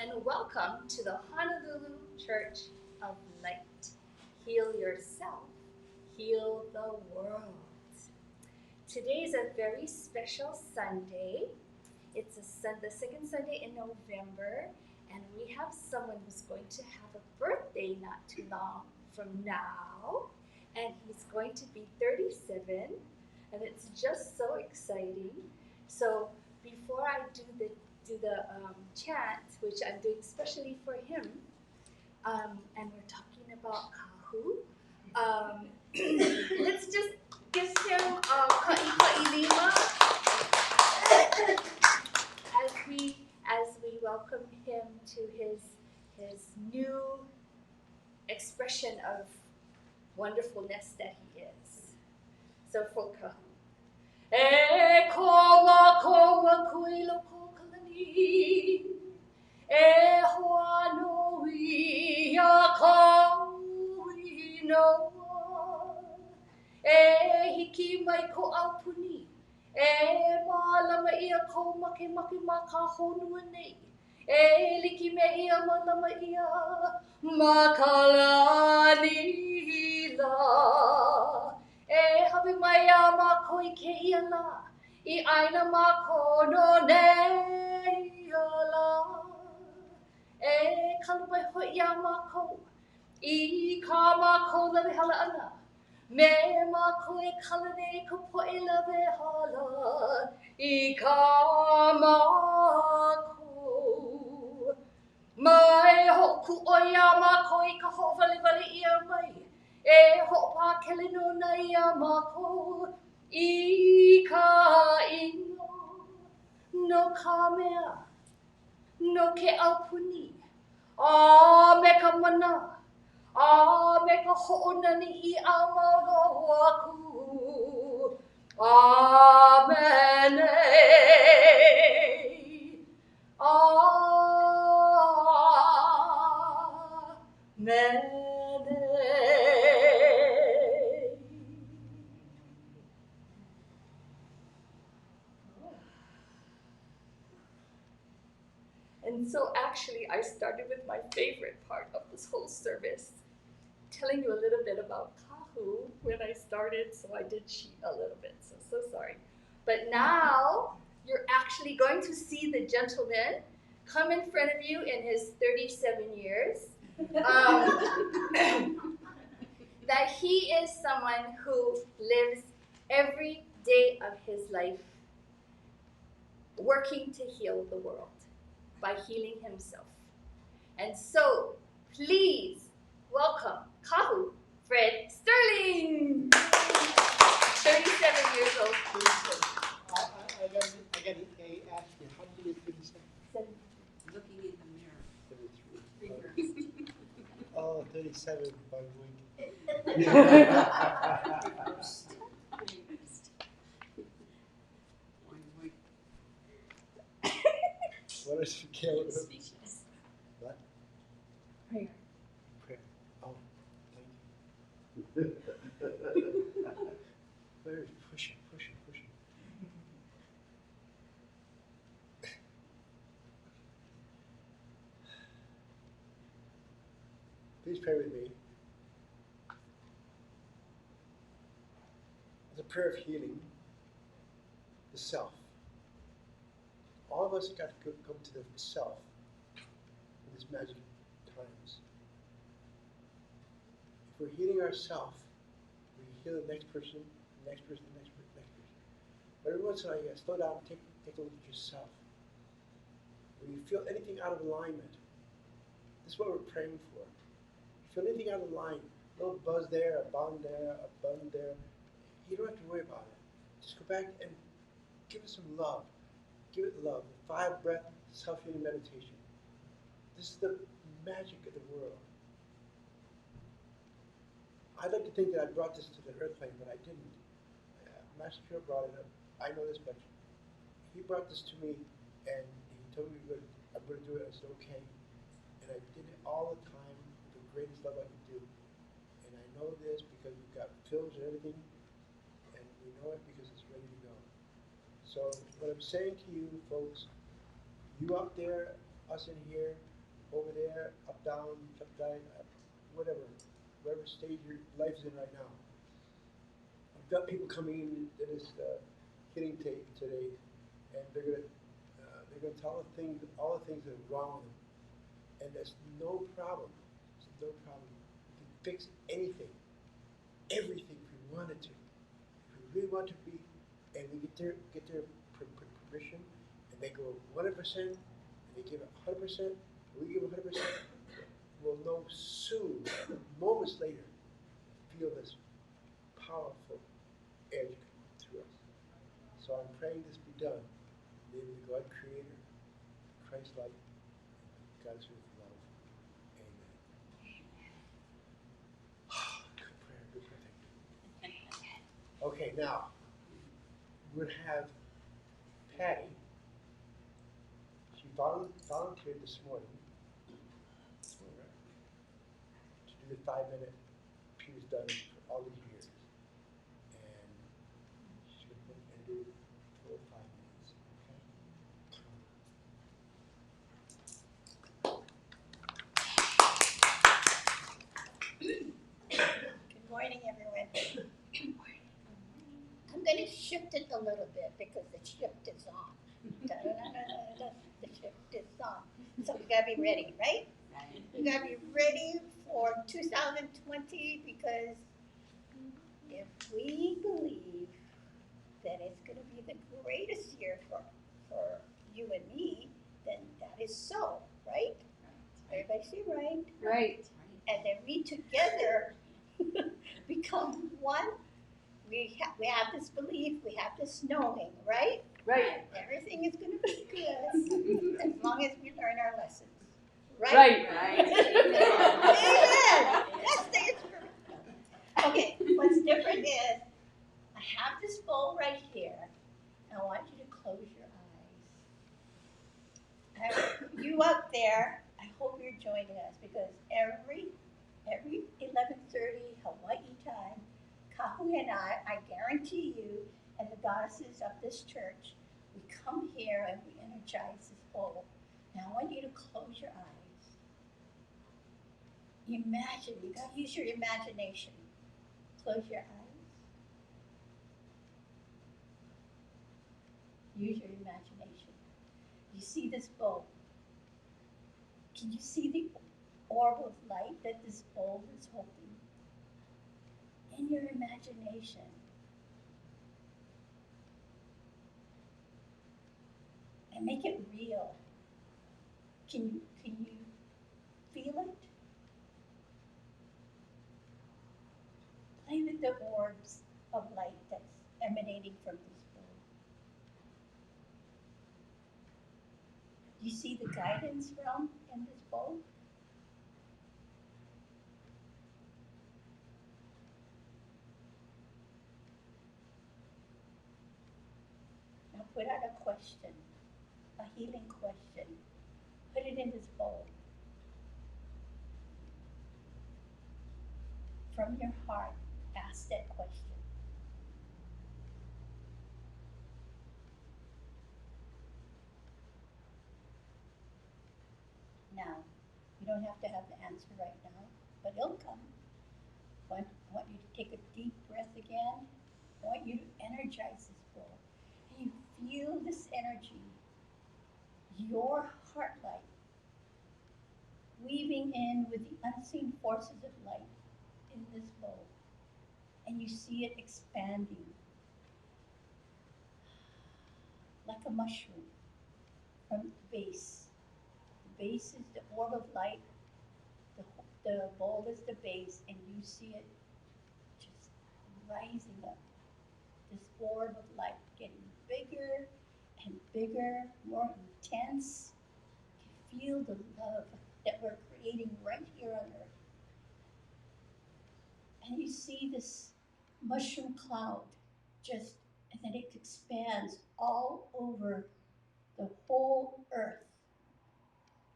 and welcome to the Honolulu Church of Light. Heal yourself, heal the world. Today is a very special Sunday. It's the second Sunday in November, and we have someone who's going to have a birthday not too long from now, and he's going to be 37, and it's just so exciting. So before I do the chant, which I'm doing specially for him, and we're talking about kahu. Let's just give him ka'i lima as we welcome him to his new expression of wonderfulness that he is. So for kahu. E koa kuilo ko kalani. E hoa no ia kaui noa. E hiki mai ko aupuni. E malama ia ko make ma ka honua nei. E liki me ia malama ia ma ka lani la. E hawi mai a mako I ke ia la. I aina mako no nei la. E kalu mai hoi a mako. I ka mako lawe hala ana. Me mako e kala nei ko poe lawe hala. I ka mako. Mai hoku oia mako I ka ho vali ia mai. E ho pa kele no na ia mako. I ka ino. No ka mea. No ke aupuni. A me ka mana. A me ka ho'onani I a mago aku. Amen. Amen. And so actually I started with my favorite part of this whole service, telling you a little bit about kahu when I started, so I did cheat a little bit, so sorry. But now you're actually going to see the gentleman come in front of you in his 37 years. That he is someone who lives every day of his life working to heal the world by healing himself. And so, please welcome Kahu Fred Sterling. 37 years old. I got to ask you, how do you feel yourself? Looking in the mirror. 33. Oh, 37 by week. What is the scale? Speechless. What? Prayer. Prayer. Oh, thank you. Very pushing. Please pray with me. It's a prayer of healing, the self. All of us got to come to the self in these magic times. If we're healing ourselves, we heal the next person, the next person. But every once in a while, you got to slow down and take a look at yourself. When you feel anything out of alignment, this is what we're praying for. If you feel anything out of line, a little buzz there, a bond there, a bun there, you don't have to worry about it. Just go back and give it some love. Give it love. The 5-breath self-healing meditation. This is the magic of the world. I'd like to think that I brought this to the earth plane, but I didn't. Master Kyo brought it up. I know this, but he brought this to me, and he told me I'm going to do it. I said, okay. And I did it all the time with the greatest love I could do. And I know this because we've got films and everything, and we know it because it's ready to go. So what I'm saying to you folks, you out there, us in here, over there, up, down, upside, up, whatever, whatever stage your life's in right now. I've got people coming in to this hitting tape today, and they're gonna tell the things, all the things that are wrong with them, and there's no problem. There's no problem. We can fix anything, everything if we wanted to. If we really want to be, and we get their permission, and they go 100%, and they give it 100%, and we give 100%. We'll know soon, moments later, feel this powerful edge come through us. So I'm praying this be done. In the name of the God Creator, Christ-like, God's with love. Amen. Good prayer, good prayer. Okay, now we're going to have Patty. She volunteered this morning to do the 5-minute Pew's done for all these years. And she's going to put and do it for 5 minutes. Good morning, everyone. I'm going to shift it a little bit because the shift is on. Da-da-da-da-da-da. The shift is on. So we got to be ready, right? We got to be ready for 2020 because if we believe that it's going to be the greatest year for you and me, then that is so, right? Everybody say right? Right. And then we together become one. We have this belief, we have this knowing, right? Right. Everything is going to be good as long as we learn our lessons. Right? Right. Amen. That's the spirit. Okay, what's different is I have this bowl right here. I want you to close your eyes. You up there, I hope you're joining us because every 11:30 Hawaii time, Kahu and I guarantee you, and the goddesses of this church, we come here and we energize this bowl. Now I want you to close your eyes. Imagine, you gotta use your imagination. Close your eyes. Use your imagination. You see this bowl. Can you see the orb of light that this bowl is holding? In your imagination. And make it real. Can you feel it? Play with the orbs of light that's emanating from this bowl. Do you see the guidance realm in this bowl? Now put out a question, a healing question. Put it in this bowl. From your heart, ask that question. Now, you don't have to have the answer right now, but it'll come. I want you to take a deep breath again. I want you to energize this bowl. And you feel this energy, your heart light, weaving in with the unseen forces of light in this bowl. And you see it expanding like a mushroom from the base. The base is the orb of light. The bowl is the base, and you see it just rising up. This orb of light getting bigger and bigger, more intense. You feel the love that we're creating right here on earth. And you see this mushroom cloud just, and then it expands all over the whole earth.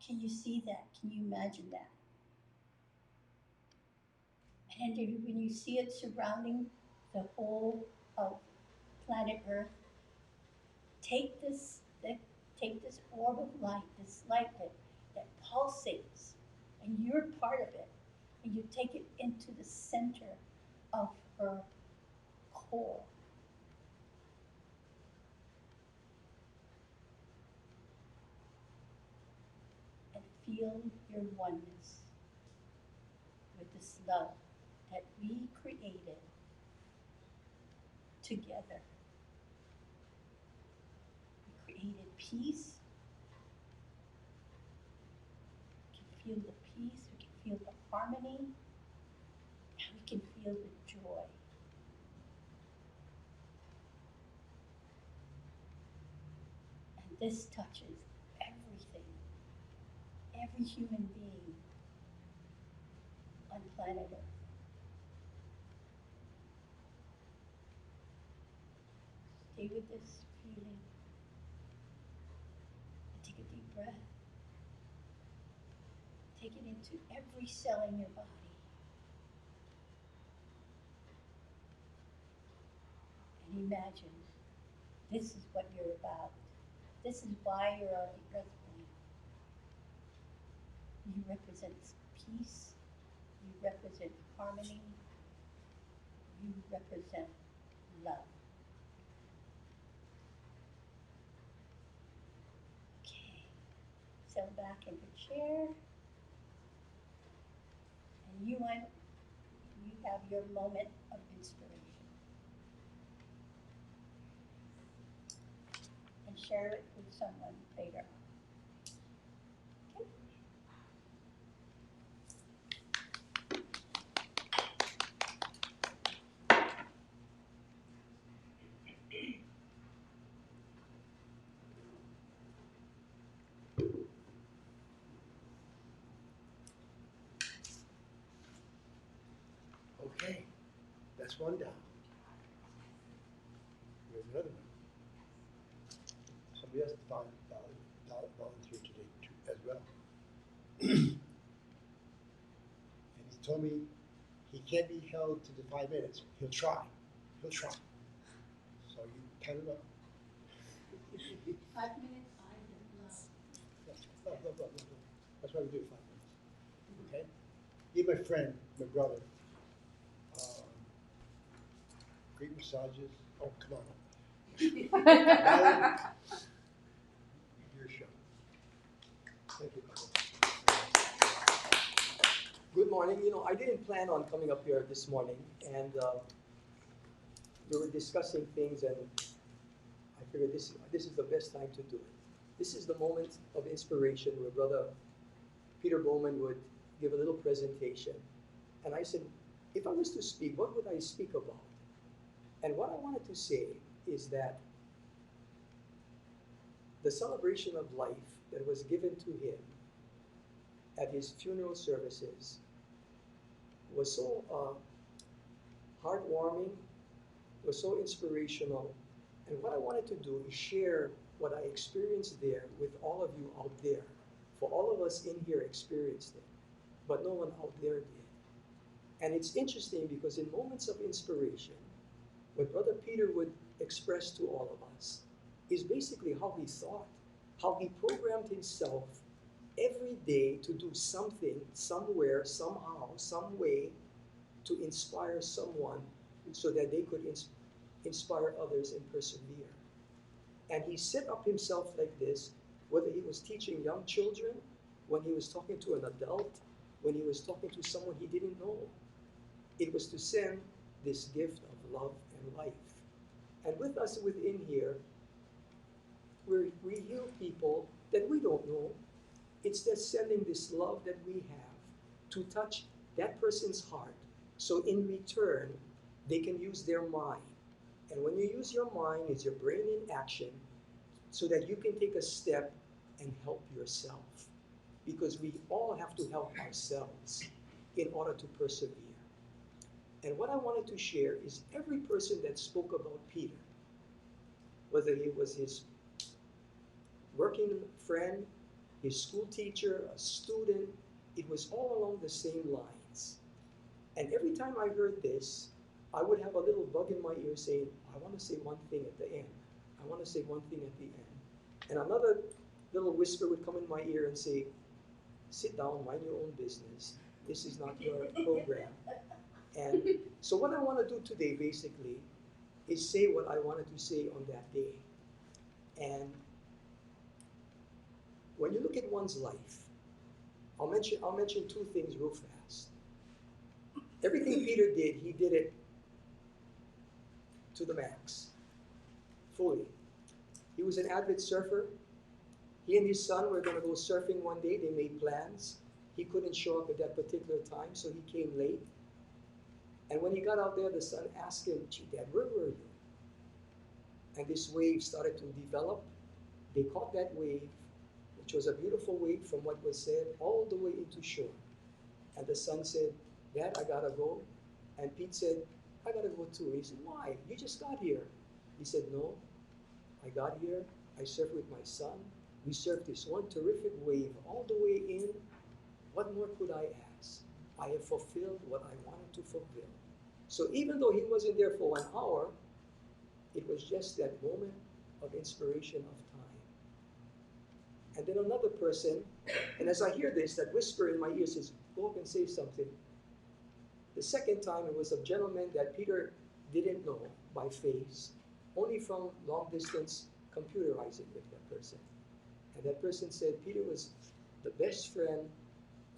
Can you see that? Can you imagine that? And when you see it surrounding the whole of planet Earth, take this orb of light, this light that pulsates, and you're part of it, and you take it into the center of her core. And feel your oneness with this love that we created together. We created peace. We can feel the peace, we can feel the harmony, and we can feel the joy. And this touches everything, every human being on planet Earth. Stay with this feeling. And take a deep breath. Take it into every cell in your body. And imagine this is what you're about. This is why you're on the earth plane. You represent peace. You represent harmony. You represent love. Okay. Settle back in your chair. And you have your moment of inspiration. And share it with someone later. Okay? Okay, that's one down. Here's another one. Somebody else volunteered today too, as well. And he told me he can't be held to the 5 minutes. He'll try. He'll try. So you count him up. 5 minutes, I would love. Love. That's why we do 5 minutes. Okay? He's my friend, my brother. Great massages. Oh, come on. Alan, your show. Thank you. Good morning. I didn't plan on coming up here this morning, and we were discussing things, and I figured this is the best time to do it. This is the moment of inspiration where Brother Peter Bowman would give a little presentation, and I said, if I was to speak, what would I speak about? And what I wanted to say is that the celebration of life that was given to him at his funeral services was so heartwarming, was so inspirational. And what I wanted to do is share what I experienced there with all of you out there. For all of us in here experienced it, but no one out there did. And it's interesting because in moments of inspiration, what Brother Peter would express to all of us is basically how he thought, how he programmed himself every day to do something, somewhere, somehow, some way, to inspire someone so that they could inspire others and persevere. And he set up himself like this, whether he was teaching young children, when he was talking to an adult, when he was talking to someone he didn't know. It was to send this gift of love and life. And with us within here, we heal people that we don't know. It's just sending this love that we have to touch that person's heart. So in return, they can use their mind. And when you use your mind, it's your brain in action so that you can take a step and help yourself. Because we all have to help ourselves in order to persevere. And what I wanted to share is every person that spoke about Peter, whether he was his working friend, his school teacher, a student, it was all along the same lines. And every time I heard this, I would have a little bug in my ear saying, I want to say one thing at the end. I want to say one thing at the end. And another little whisper would come in my ear and say, sit down, mind your own business. This is not your program. And so what I want to do today, basically, is say what I wanted to say on that day. And when you look at one's life, I'll mention two things real fast. Everything Peter did, he did it to the max, fully. He was an avid surfer. He and his son were going to go surfing one day. They made plans. He couldn't show up at that particular time, so he came late. And when he got out there, the son asked him, "Gee, Dad, where were you?" And this wave started to develop. They caught that wave, which was a beautiful wave from what was said, all the way into shore. And the son said, "Dad, I gotta go." And Pete said, "I gotta go too." He said, "Why? You just got here." He said, "No, I got here. I surfed with my son. We surfed this one terrific wave all the way in. What more could I ask? I have fulfilled what I wanted to fulfill." So even though he wasn't there for 1 hour, it was just that moment of inspiration of time. And then another person, and as I hear this, that whisper in my ear says, "Go up and say something." The second time, it was a gentleman that Peter didn't know by face, only from long distance computerizing with that person. And that person said, "Peter was the best friend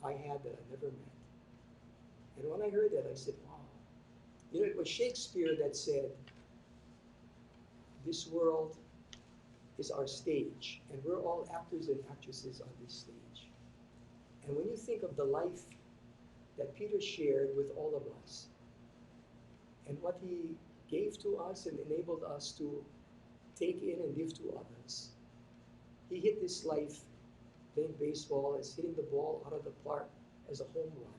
I had that I never met." And when I heard that, I said, wow. You know, it was Shakespeare that said, "This world is our stage, and we're all actors and actresses on this stage." And when you think of the life that Peter shared with all of us, and what he gave to us and enabled us to take in and give to others, he hit this life playing baseball as hitting the ball out of the park as a home run.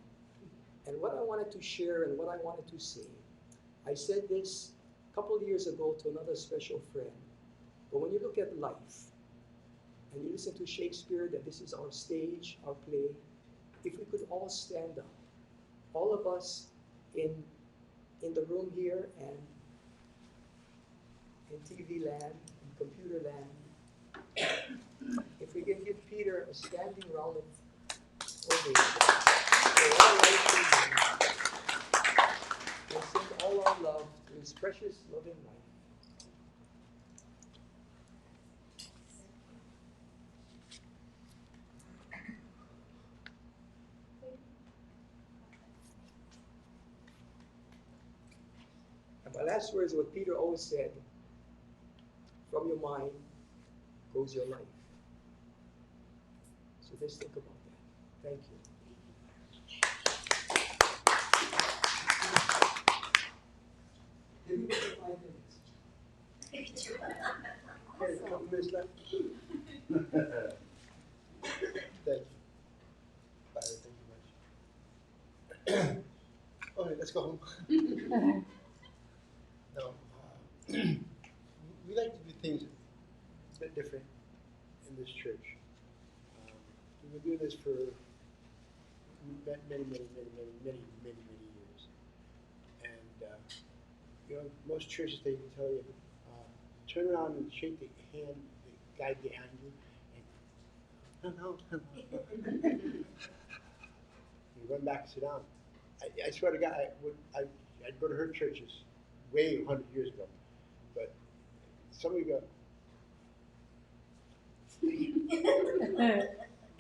And what I wanted to share and what I wanted to say, I said this a couple of years ago to another special friend. But when you look at life and you listen to Shakespeare, that this is our stage, our play, if we could all stand up, all of us in the room here and in TV land, in computer land, if we can give Peter a standing round of ovation for all life and send all our love to his precious loving life. And my last words are what Peter always said: from your mind goes your life. So just think about that. Thank you. Give me 5 minutes. Okay, a couple minutes left. Thank you. Byron, thank you much. Okay, let's go home. No, we like to do things a bit different in this church. We've been doing this for many years. And, you know, most churches, they can tell you, turn around and shake the hand, the guy behind you, and hello. You run back and sit down. I swear to God, I'd go to her churches way 100 years ago, but somebody go,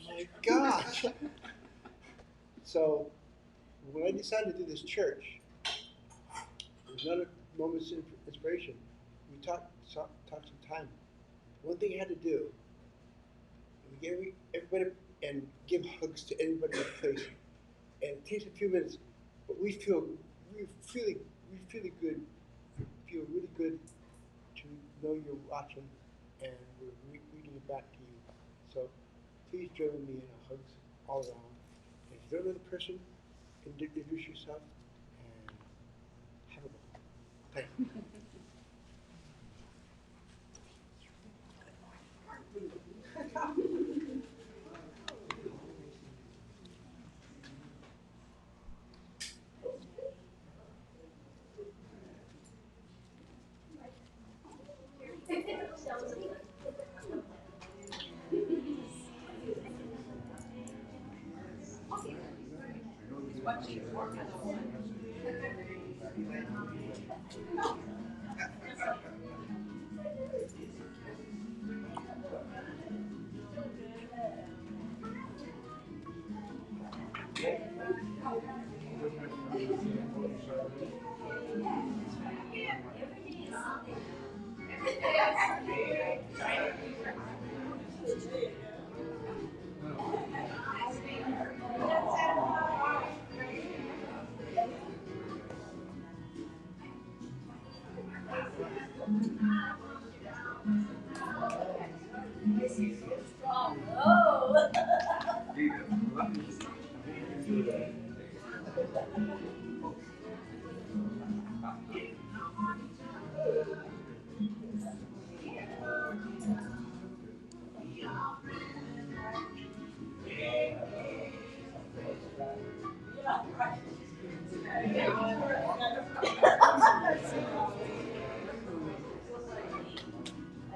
my gosh. So when I decided to do this church, it was another moment's inspiration. We talked some time. One thing I had to do, we gave everybody and give hugs to everybody in the place. And it takes a few minutes, but we feel really good. Feel really good to know you're watching, and we're reading it back to you. So please join me in a hugs all around. And if you don't know the person, introduce yourself and have a good one. Thank you. Are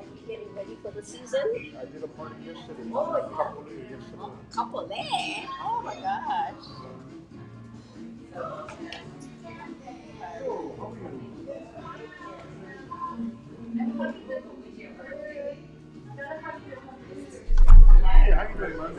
you getting ready for the season? I did a party yesterday. Oh, A couple of yesterday. Couple there. Oh my gosh. Hey, how you doing, man?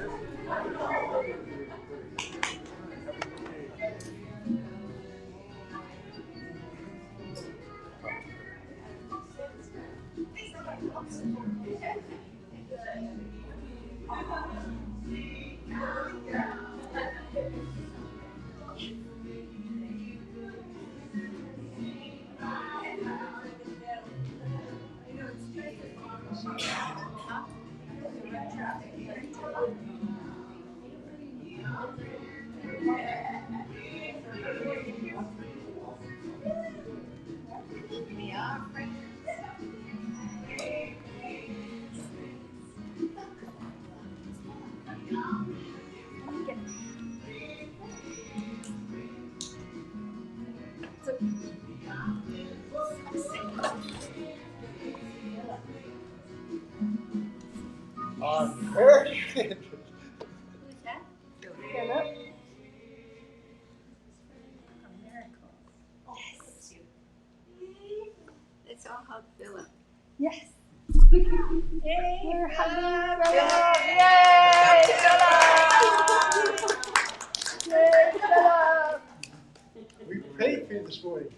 Very interesting. Who's that? Philip. Let's all hug Philip. Yes. Hey, We're hugging Philip. Philip. Yay, Philip. We prayed for you this morning.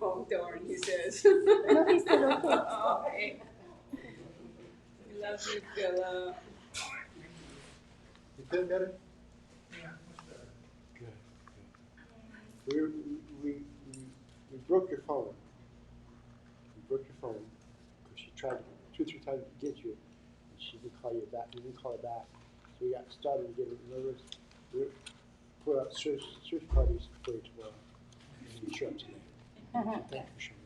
Oh, darn, he says. No, he said okay. Okay. We love you, Philip. You feeling better? Good. Good. We broke your phone. We broke your phone because she tried 2 or 3 times to get you, and she didn't call you back. You didn't call her back. So we got started getting nervous. We put out search parties for you tomorrow. And you show up today. So thank you for showing up.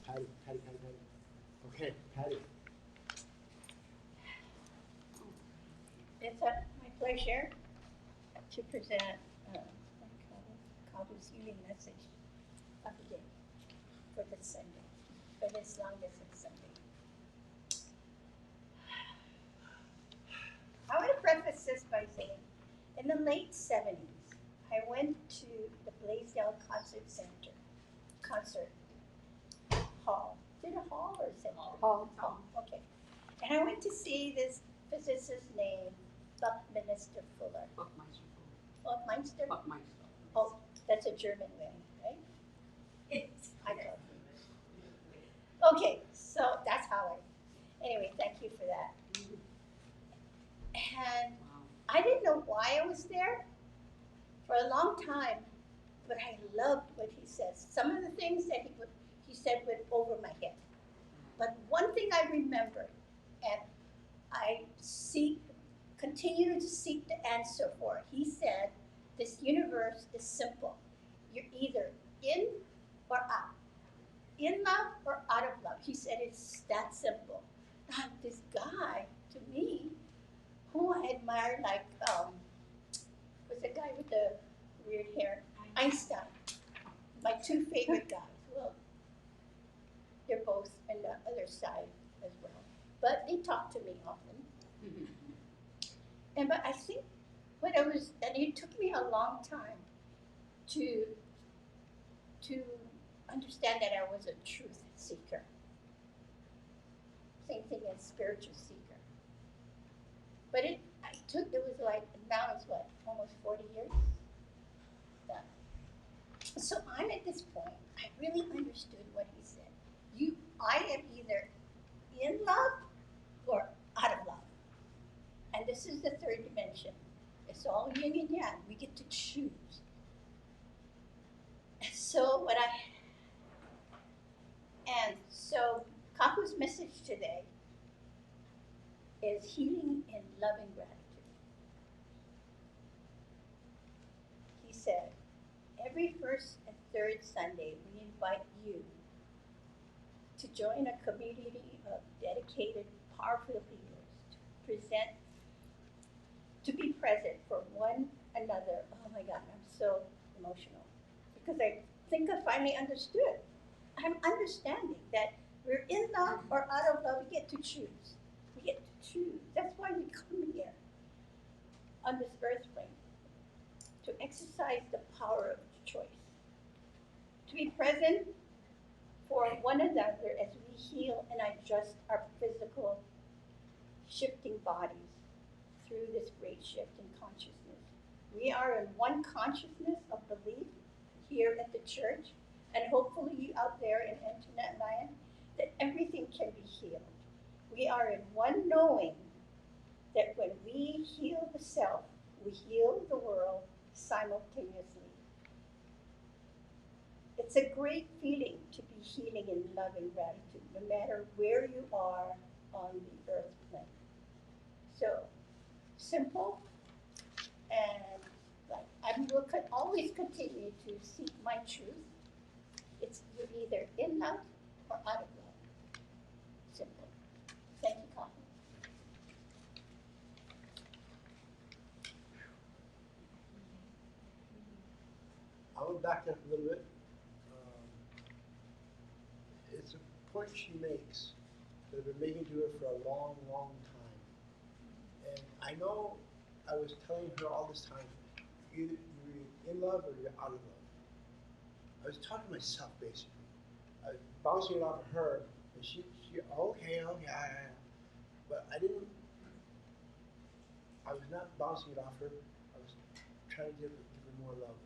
Huh? Patty. Okay, Patty. It's my pleasure to present Calder's healing message of the day for this Sunday, for this longest of Sunday. I want to preface this by saying, in the late 70s, I went to the Blaisdell concert hall. Is it a hall or a center? Hall. Okay. And I went to see this physicist named Buckminster Fuller. Buckminster? Oh, that's a German way, right? I thought. Okay, so that's how anyway, thank you for that. And I didn't know why I was there for a long time, but I loved what he says. Some of the things that he said went over my head. But one thing I remember, and I continue to seek the answer for it. He said, this universe is simple. You're either in or out. In love or out of love. He said it's that simple. And this guy, to me, who I admire, like, was the guy with the weird hair? Einstein. My 2 favorite guys. Well, they're both on the other side as well. didn't talk to me often. And but I think what I was, and it took me a long time to understand that I was a truth seeker. Same thing as spiritual seeker. But it was like, now it's what, almost 40 years? Yeah. So I'm at this point, I really understood what he said. I am either in love or out of love. And this is the third dimension. It's all yin and yang. We get to choose. So Kaku's message today is healing in loving gratitude. He said, every first and third Sunday, we invite you to join a community of dedicated, powerful leaders to be present for one another. Oh my God, I'm so emotional because I think I finally understood. I'm understanding that we're in love or out of love. We get to choose. We get to choose. That's why we come here on this earth plane, to exercise the power of choice, to be present for one another as we heal and adjust our physical shifting bodies through this great shift in consciousness. We are in one consciousness of belief here at the church, and hopefully you out there in internet land, that everything can be healed. We are in one knowing that when we heal the self, we heal the world simultaneously. It's a great feeling to be healing in love and gratitude, no matter where you are on the earth plane. So, simple, and like I will always continue to seek my truth. It's you're either in love or out of love. Simple. Thank you, Colin. I will back up a little bit. It's a point she makes that I've been making to her for a long, long time. And I know I was telling her all this time, either you're in love or you're out of love. I was talking to myself, basically. I was bouncing it off of her, and she okay, but I was not bouncing it off her. I was trying to give her more love.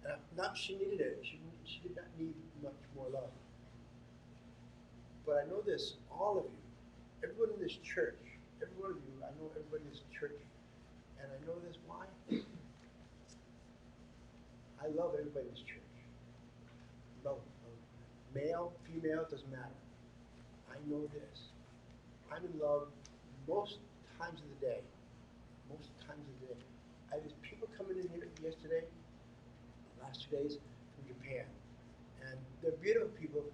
And not she needed it. She did not need much more love. But I know this, all of you, everyone in this church, every one of you, I know everybody in this church, and I know this why. I love everybody in this church. Love them. Male, female, doesn't matter. I know this. I'm in love most times of the day. Most times of the day. I had people coming in here yesterday, the last 2 days, from Japan. And they're beautiful people.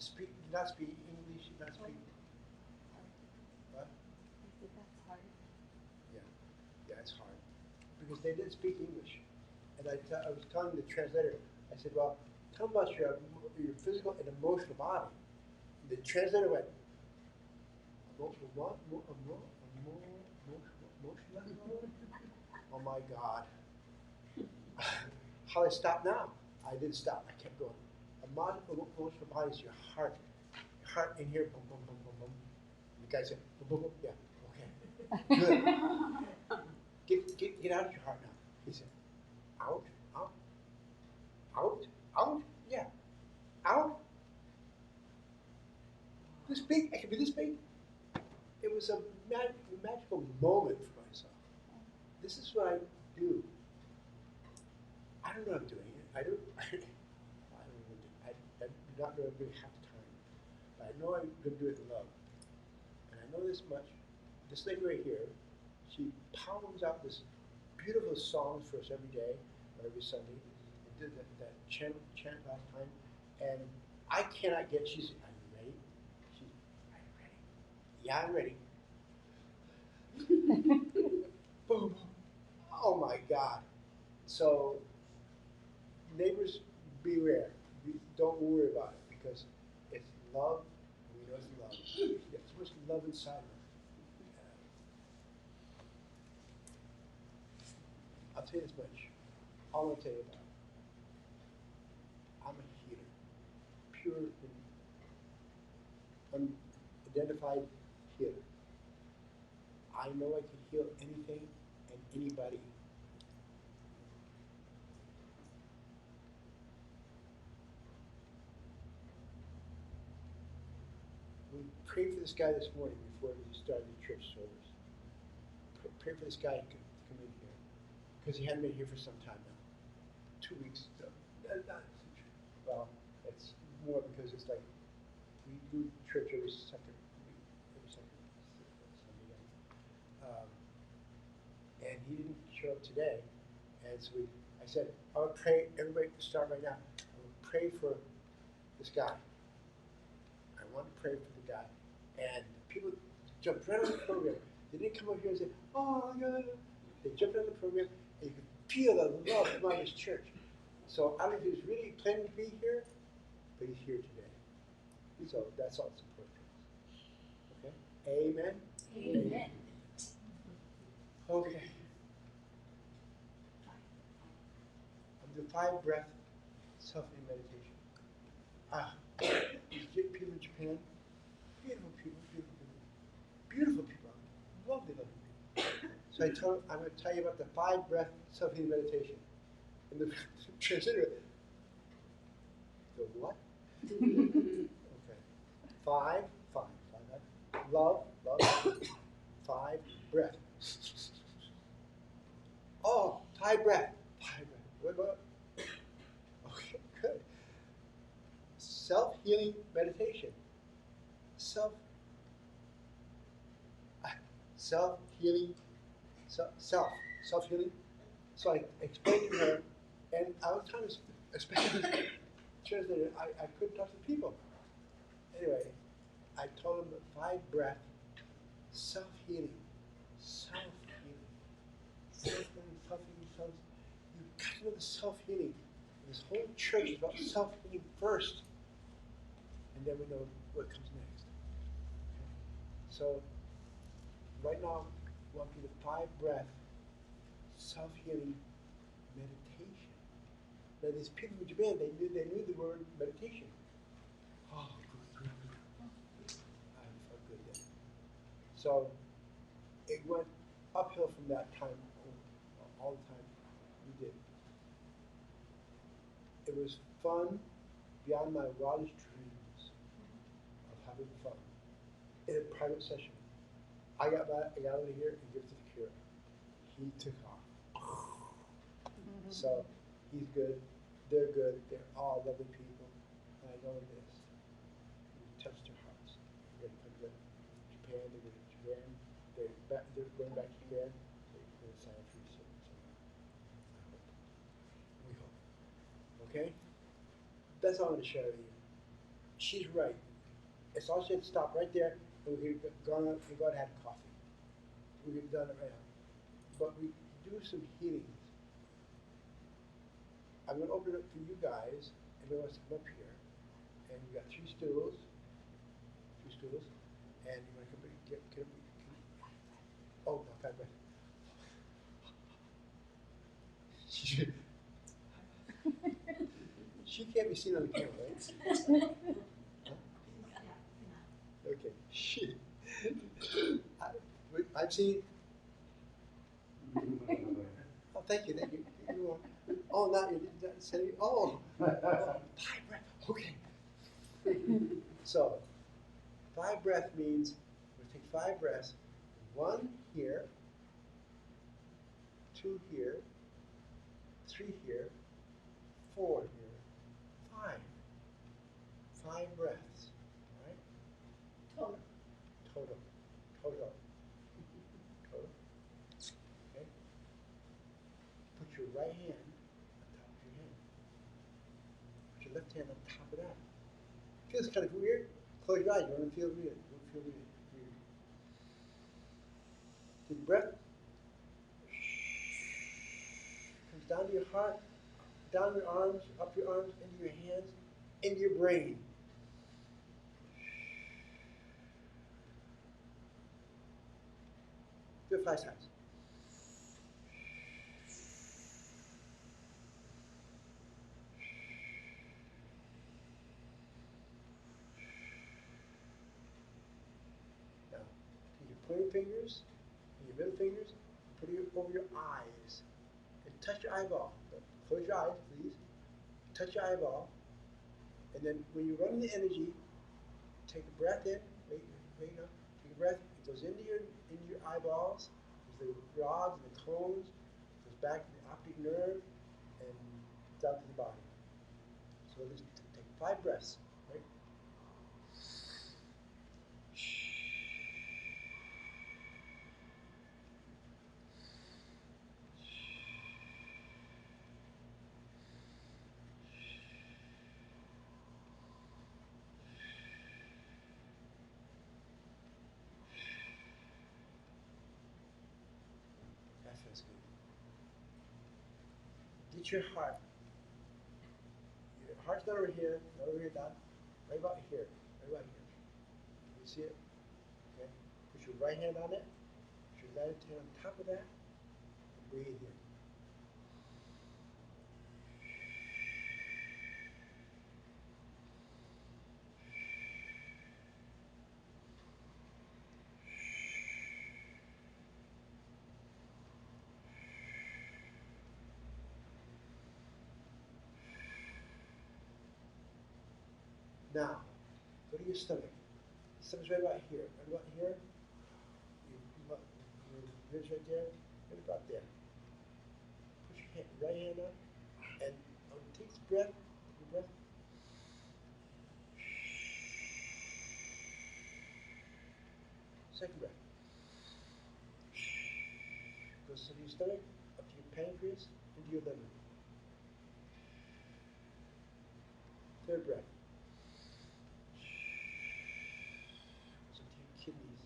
Do not speak English, do not speak. What? I think that's hard. Yeah, it's hard. Because they didn't speak English. And I was telling the translator, I said, well, tell them about your physical and emotional body. And the translator went, emotional? Oh my God. How do I stop now? I didn't stop. I kept going. Emotional body is your heart. Your heart in here, boom, boom, boom, boom, boom. The guy said, boom, boom, boom. Yeah, okay. Good. Get out of your heart now. He said, out. Yeah, out. This big. I could be this big. It was a magical moment for myself. This is what I do. I don't know I'm doing it. I do not know I'm doing half the time. But I know I'm going to do it in love. And I know this much. This lady right here, she pounds out this beautiful songs for us every day or every Sunday. I did that chant last time. And I cannot get, she said, are you ready? Are you ready? Yeah, I'm ready. Boom. Oh my God. So, neighbors, beware. Don't worry about it because it's love. We know it's love. She got so much love inside her. I'll tell you this much. All I'll tell you about. I'm a healer. Pure and unidentified healer. I know I can heal anything and anybody. We prayed for this guy this morning before we started the church service. Pray for this guy to come in here. Because he hadn't been here for some time now. 2 weeks. Well, it's more because it's like we do church every second week, every second Sunday night. And he didn't show up today. And so I said, I would pray, everybody start right now. I would pray for this guy. I want to pray for the guy. And people jumped right on the program. They didn't come up here and say, oh, God. They jumped on the program, and you could feel the love come out of this church. So I don't know if he was really planning to be here, but he's here today. So that's all it's important to us. Okay? Amen? Amen. Okay. I'm doing 5 breath self-healing meditation. These people in Japan, beautiful people, beautiful people. Beautiful people. Lovely, lovely people. So I'm going to tell you about the 5 breath self-healing meditation. And the translator, the what? Okay. 5, love, 5 breath. Oh, 5 breath. 5 breath. What about? Okay, good. Self-healing meditation. Self-healing. Self-healing. So I explained to her, and I was trying to explain to the translator, I couldn't talk to the people. Anyway, I told him that 5 breath, self-healing. Self-healing. You've got to know the self-healing. This whole church is about self-healing first. And then we know what comes next. Okay? So, right now, I want you to 5 breath, self-healing meditation. Now, these people in Japan, they knew the word meditation. Oh, good. I felt good then. So, it went uphill from that time, all the time we did. It was fun beyond my wildest dreams of having fun in a private session. I got out of here and gave it to the cure. He took off. So he's good. They're good. They're all lovely people. And I know this. We touched their hearts. They're going to come to Japan. They're going to Japan. They're going back to Japan. They're going to sign up for you soon. We hope. Okay? That's all I'm going to share with you. She's right. It's all she had to stop right there, and we could have gone out and had coffee. We could have done it right now. But we do some healings. I'm going to open it up for you guys. Everyone wants to come up here. And we got 3 stools. And you want to come get oh, no, 5 breath. She can't be seen on the camera, right? Huh? Okay. I've seen. Oh, thank you. Oh, not you. Oh, 5 breath. Okay. So, 5 breath means we take 5 breaths. 1 here, 2 here, 3 here, 4 here, 5. 5 breaths. All right? Total. Okay? Put your right hand on top of your hand. Put your left hand on top of that. Feels kind of weird. Close your eyes. You want to feel weird. Take a breath. Comes down to your heart, down your arms, up your arms, into your hands, into your brain. Do it 5 times. pointer fingers and your middle fingers, put it over your eyes and touch your eyeball. Close your eyes, please. Touch your eyeball, and then when you run the energy, take a breath in. Wait, no. Take a breath. It goes into your eyeballs. There's the rods and the cones. Goes back to the optic nerve and down to the body. So just take 5 breaths. Right. That feels good. Get your heart. Your heart's not over here, not over here, not right about here, right about here. You see it? Okay. Put your right hand on it. Put your left hand on top of that. And breathe in. Now, go to your stomach. Stomach's right about here. Right about here. Your ribs right there. Right about there. Put your right hand on. And take this breath. Take a breath. Second breath. Goes to your stomach, up to your pancreas, into your liver. Third breath. Goes up to your kidneys.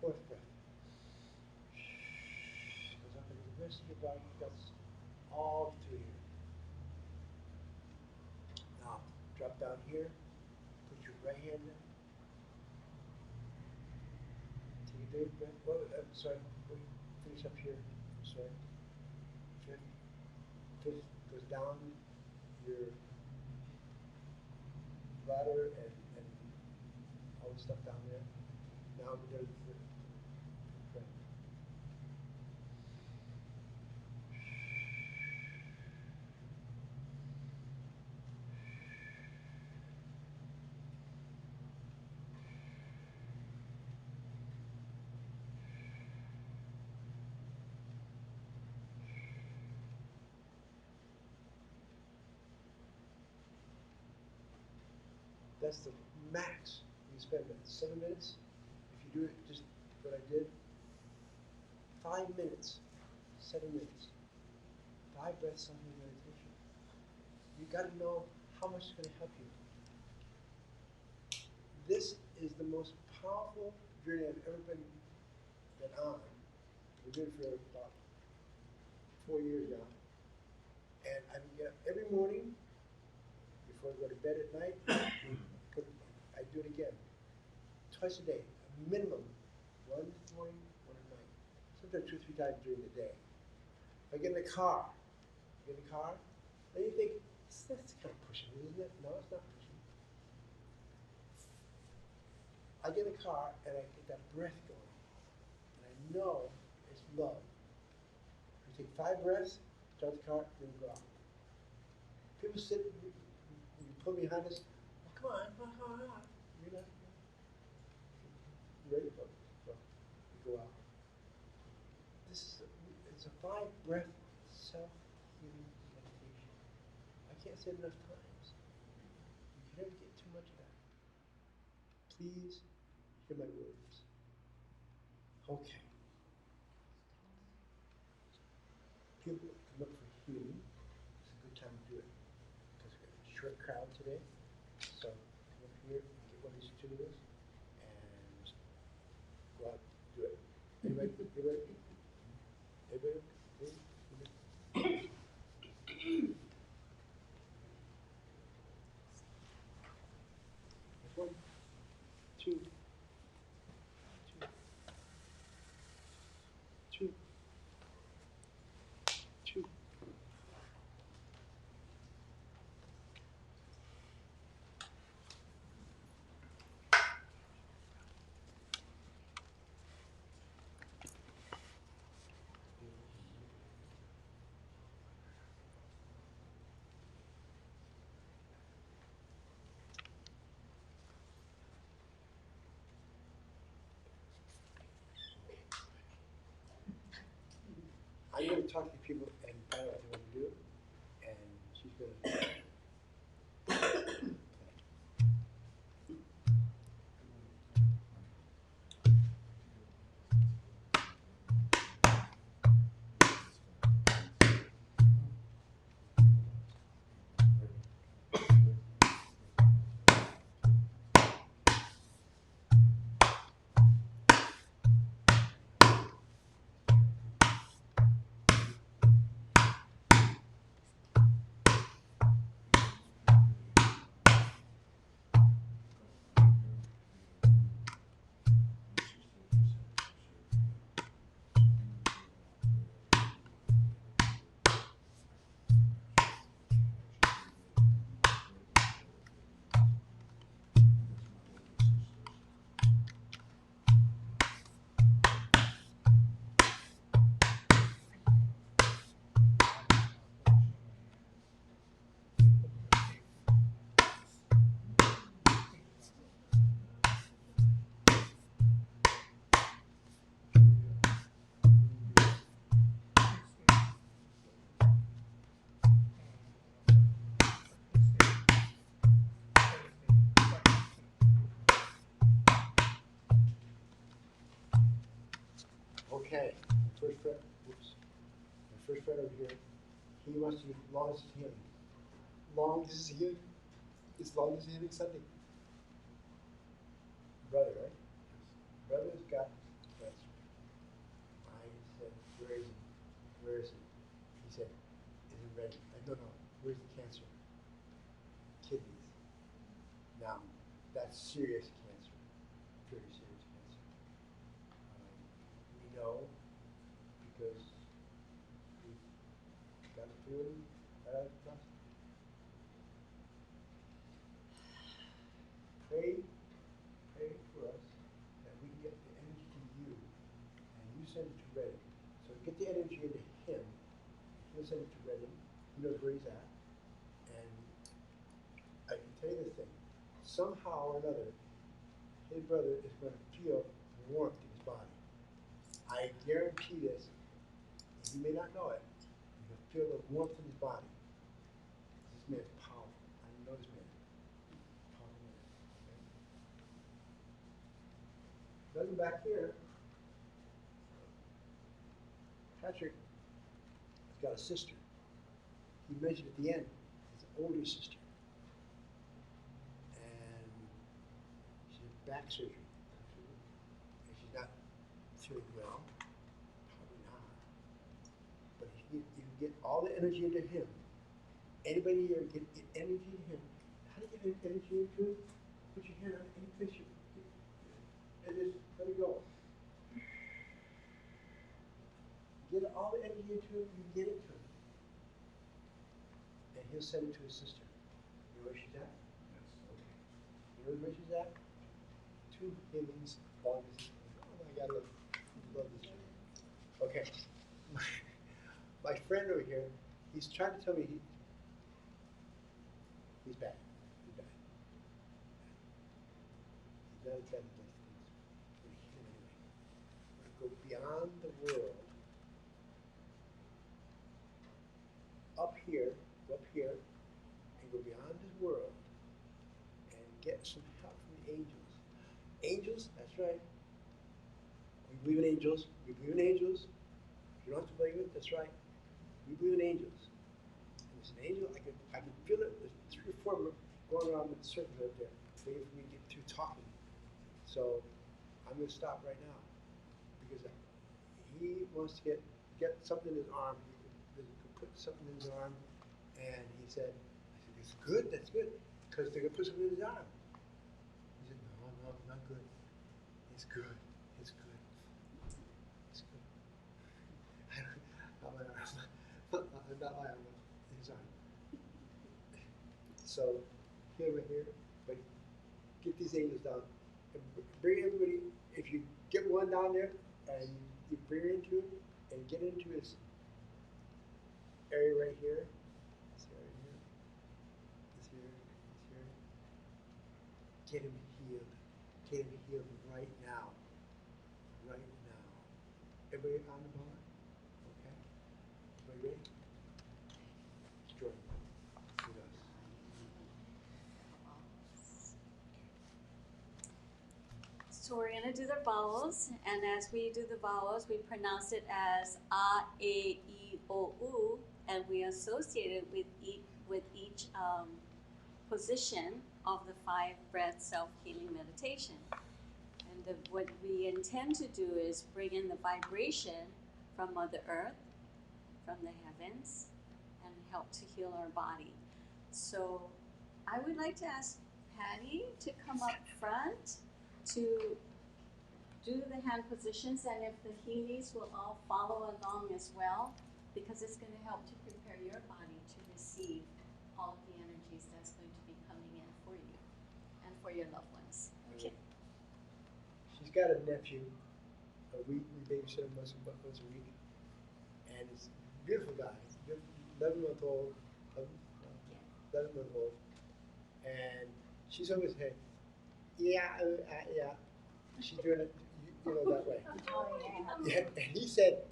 Fourth breath. Goes up into the rest of your body. That's all through here. Now, drop down here. Put your right hand in. Take a deep breath. Well, I'm sorry. Wait, finish up here. I'm sorry. Fifth goes down your bladder and all the stuff down there. Now we're done for breath. That's the max. You spend 7 minutes. If you do it just what I did, 5 minutes, 7 minutes, 5 breaths of meditation. You got to know how much it's going to help you. This is the most powerful journey I've ever been on. We've been for about 4 years now. And I get up every morning before I go to bed at night. I do it again, twice a day, a minimum, one in the morning, one at night. Sometimes 2 or 3 times during the day. If I get in the car, then you think, that's kind of pushing, isn't it? No, it's not pushing. I get in the car and I get that breath going. And I know it's love. You take 5 breaths, start the car, then you go out. People sit, you pull behind us, oh, come on. You're not ready for it. So you go out. It's a 5-breath self-healing meditation. I can't say it enough times. You can never get too much of that. Please hear my words. Okay. People come up for healing. It's a good time to do it. Because we've got a short crowd today. So come up here and get one of these tunas and just go out and do it. Anybody? Everybody? One, two, two, two. talk to people and find out what they want to do, and she's gonna. Okay, the first fret, whoops, the first fret over here, he wants to, long distance healing. Long distance healing? It's long distance healing Sunday. Brother, right? Brother's got cancer. I said, where is he? Where is it? He said, is it ready? I no, where's the cancer? Kidneys. Now, that's serious cancer. Very serious cancer. We know because we got a feeling right out of the process. Pray for us that we can get the energy to you, and you send it to Redding. So get the energy into him, he'll send it to Redding, he knows where he's at, and I can tell you this thing, somehow or another, his brother is going to feel warmth in his body. I guarantee this, and you may not know it, you're going to feel the warmth in his body. This man's powerful. I know this man. Powerful man. Okay? Nothing back here. Patrick has got a sister. He mentioned at the end, his older sister. And she had back surgery. And she's not doing well. Probably not. But if you can get all the energy into him. Anybody here get energy into him? How do you get energy into him? Put your hand on any place you and just let it go. Get all the energy into him, you get it to him. And he'll send it to his sister. You know where she's at? Yes. Okay. You know where she's at? 2 healings, longest. Oh my God, I love this. Okay. My friend over here, he's trying to tell me he's back. He's back. He's not as bad as those things. But he can anyway. We're going to go beyond the world. Up here, and go beyond this world, and get some help from the angels. Angels, that's right. We believe in angels. We believe in angels. You don't have to believe it, that's right. We believe in angels. And there's an angel, I can feel it. There's 3 or 4 going around with the circle right there, waiting for me to get through talking. So I'm going to stop right now because he wants to get something in his arm. He put something in his arm, and he said, "It's good. That's good, because they're gonna put something in his arm." He said, "No, not good. It's good. It's good. It's good." Not my arm. Not my arm. His arm. So here, right here, but get these angels down and bring everybody. If you get one down there and you bring it into it and get into his area right here, this area here, this here, this here, get him healed. Get him healed right now. Right now. Everybody on the bar? Okay. you ready? Join with us. So we're going to do the vowels, and as we do the vowels, we pronounce it as a, e, I, o, u, and we associate it with each position of the 5-breath self-healing meditation. And what we intend to do is bring in the vibration from Mother Earth, from the heavens, and help to heal our body. So I would like to ask Patty to come up front to do the hand positions, and if the Heelys will all follow along as well, because it's going to help to prepare your body to receive all of the energies that's going to be coming in for you and for your loved ones. Okay. She's got a nephew. We babysit him once a week, and it's a beautiful guy, 11-month-old, 11-month-old, and she's always saying, yeah, yeah. She's doing it, that way. Oh, yeah. Yeah, and he said,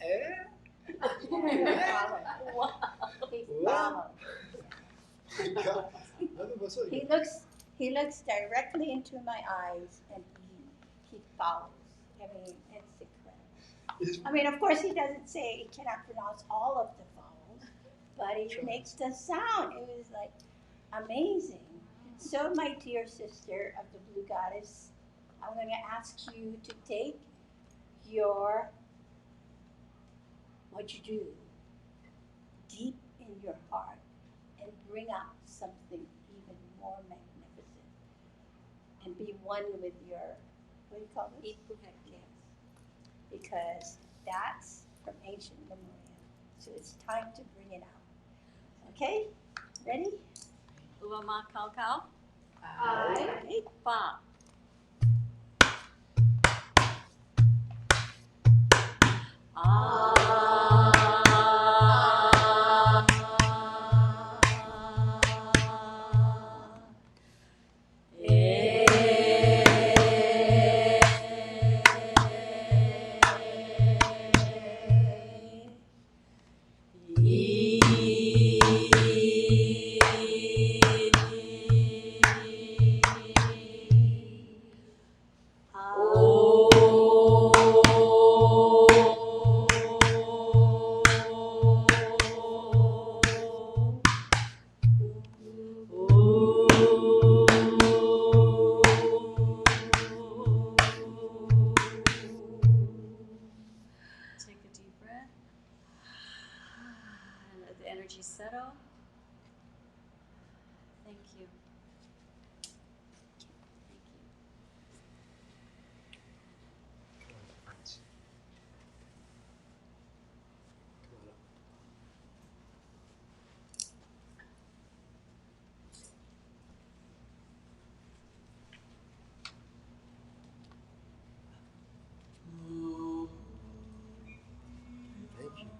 eh? Wow. He follows. He looks directly into my eyes and he follows. I mean, it's incredible. I mean, of course, he doesn't say he cannot pronounce all of the vowels, but he makes the sound. It was like amazing. So, my dear sister of the Blue Goddess, I'm going to ask you to take what you do deep in your heart and bring out something even more magnificent and be one with your, what do you call this? Yes. Because that's from ancient Lemuria. So it's time to bring it out. Okay? Ready? Ulama Kau Kau. I. Fa. Take a deep breath and let the energy settle. Thank you. Thank you. Come on, friends. Come on up. Thank you.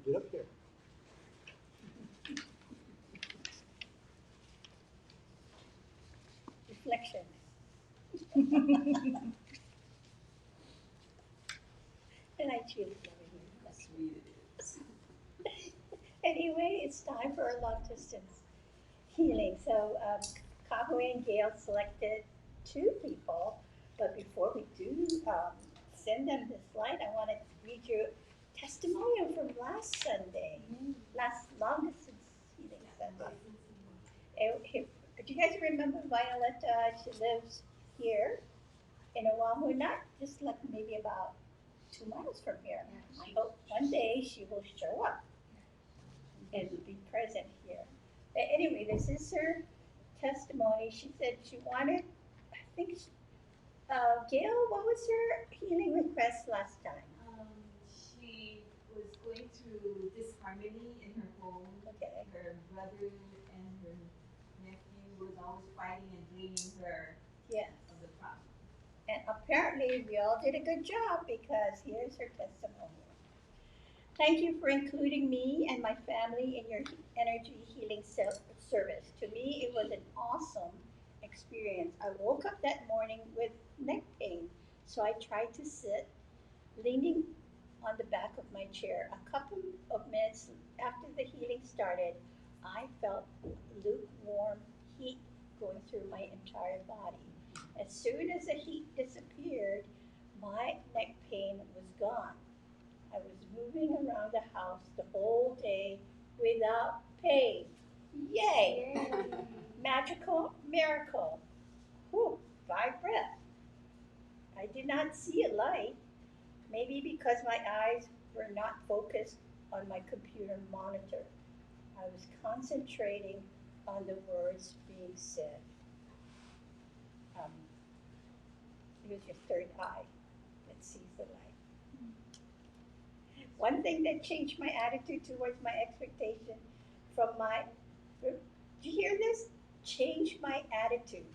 Get up here. Reflection. And I truly love you. Sweet it is. Anyway, it's time for a long distance healing. So, Kaho and Gail selected 2 people, but before we do send them the slide, I want to read you a testimonial from last Sunday, last long distance healing Sunday. Do you guys remember Violetta? She lives here in Oahu, not just like maybe about 2 miles from here. I hope one day she will show up and be present here. But anyway, this is her testimony. She said she wanted, I think, Gail, what was her healing request last time? She was going through disharmony in her home. Okay. Her brother and her nephew was always fighting and blaming her Yeah. of the problem. And apparently we all did a good job because here's her testimony. Thank you for including me and my family in your energy healing service. To me, it was an awesome experience. I woke up that morning with neck pain, so I tried to sit, leaning on the back of my chair. A couple of minutes after the healing started, I felt lukewarm heat going through my entire body. As soon as the heat disappeared, my neck pain was gone. I was moving around the house the whole day without pain. Yay! Magical miracle. Whew, by breath. I did not see a light, maybe because my eyes were not focused on my computer monitor. I was concentrating on the words being said. It was your third eye that sees the light. One thing that changed my attitude towards my expectation from my, do you hear this? Changed my attitude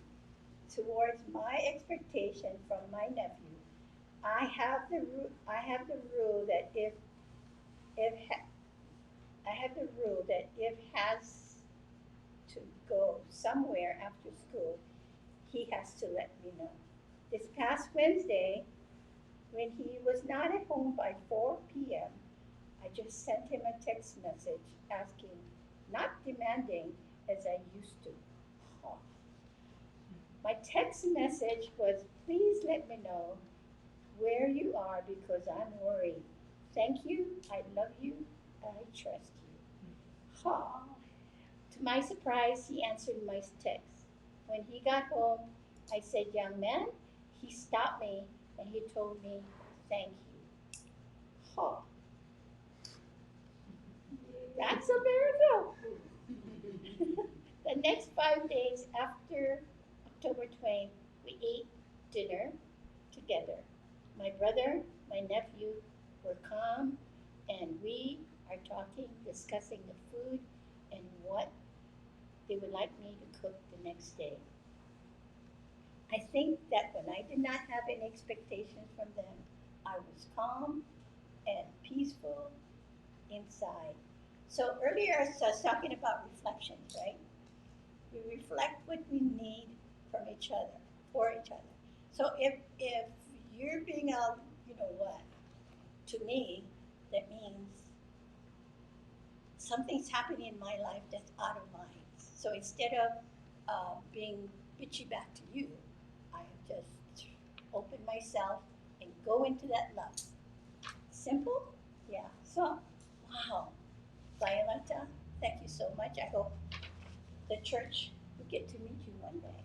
towards my expectation from my nephew. I have the rule that if has to go somewhere after school, he has to let me know. This past Wednesday, when he was not at home by 4 p.m., I just sent him a text message asking, not demanding as I used to. Oh. My text message was, please let me know where you are because I'm worried. Thank you, I love you, I trust you. Oh. To my surprise, he answered my text. When he got home, I said, young man, he stopped me and he told me, thank you. Oh. That's a miracle. The next 5 days after October 20th, we ate dinner together. My brother, my nephew were calm, and we are talking, discussing the food and what they would like me to cook the next day. I think that when I did not have any expectations from them, I was calm and peaceful inside. So earlier I was talking about reflections, right? We reflect what we need from each other, for each other. So if you're being a, you know what, to me, that means something's happening in my life that's out of line. So instead of being bitchy back to you, I just open myself and go into that love. Simple? Yeah. So, wow. Violetta, thank you so much. I hope the church will get to meet you one day.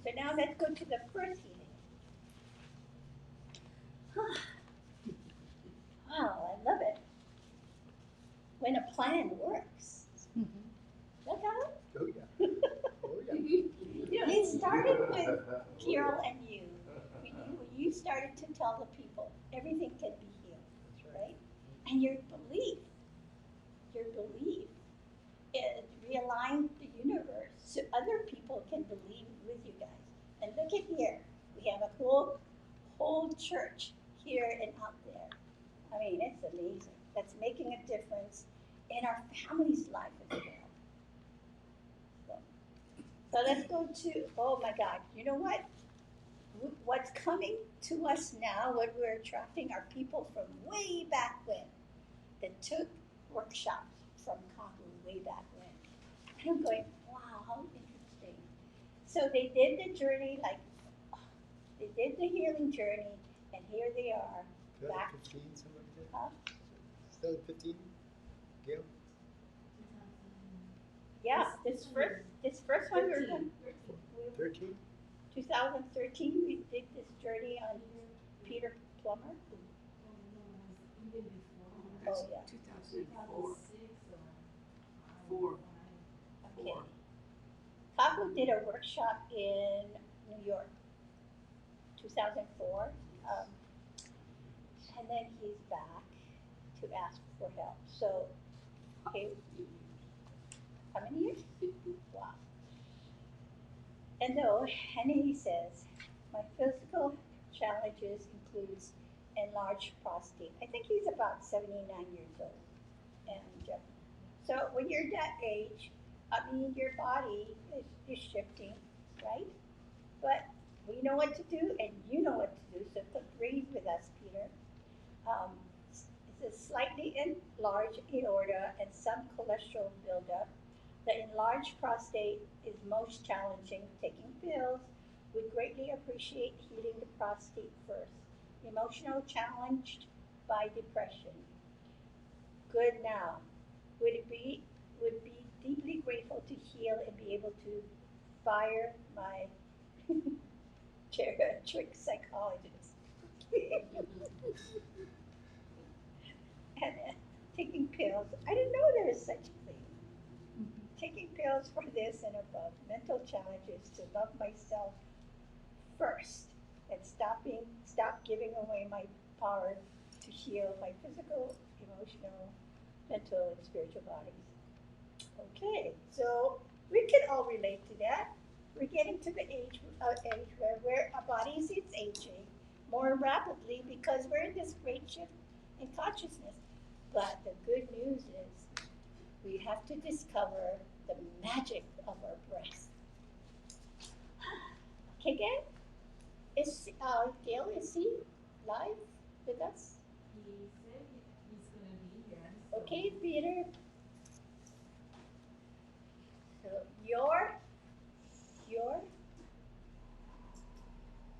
So now let's go to the first healing. Wow, I love it. When a plan works. Look out. Oh yeah. Oh yeah. It started with Carol and you. When you started to tell the people everything can be healed, That's right. right? And your belief, it realigned the universe so other people can believe with you guys. And look at here, we have a whole church here and out there. I mean, it's amazing. that's making a difference in our family's life as well. So let's go to, oh my God, you know what? What's coming to us now, what we're attracting are people from way back when that took workshops from Kahu way back when. And I'm going, wow, how interesting. So they did the journey, like, they did the healing journey, and here they are. Back. 15, something like that? Huh? 2015, Gail? Yeah, this first one we're going, 13? 2013, we did this journey on Peter Plummer. That's Oh, yeah. 2004. Four. Okay. Kahu did a workshop in New York, 2004, and then he's back to ask for help. So, okay, how many years? Wow. And he says, my physical challenges includes enlarged prostate. I think he's about 79 years old. And so when you're that age, I mean, your body is shifting, right? But we know what to do, and you know what to do. So breathe with us, Peter. Um, it's a slightly enlarged aorta and some cholesterol buildup. The enlarged prostate is most challenging. Taking pills, we greatly appreciate healing the prostate first. Emotional challenged by depression. Good now. Would be deeply grateful to heal and be able to fire my geriatric psychologist. And taking pills. I didn't know there was such a thing. Taking pills for this and above. Mental challenges to love myself first and stop giving away my power to heal my physical, emotional, mental, and spiritual bodies. Okay, so we can all relate to that. We're getting to the age where our bodies is aging more rapidly because we're in this great shift in consciousness. But the good news is we have to discover the magic of our breath. Okay, Gail? Gail, is he live with us? He said he's gonna be here. So. Okay, Peter. So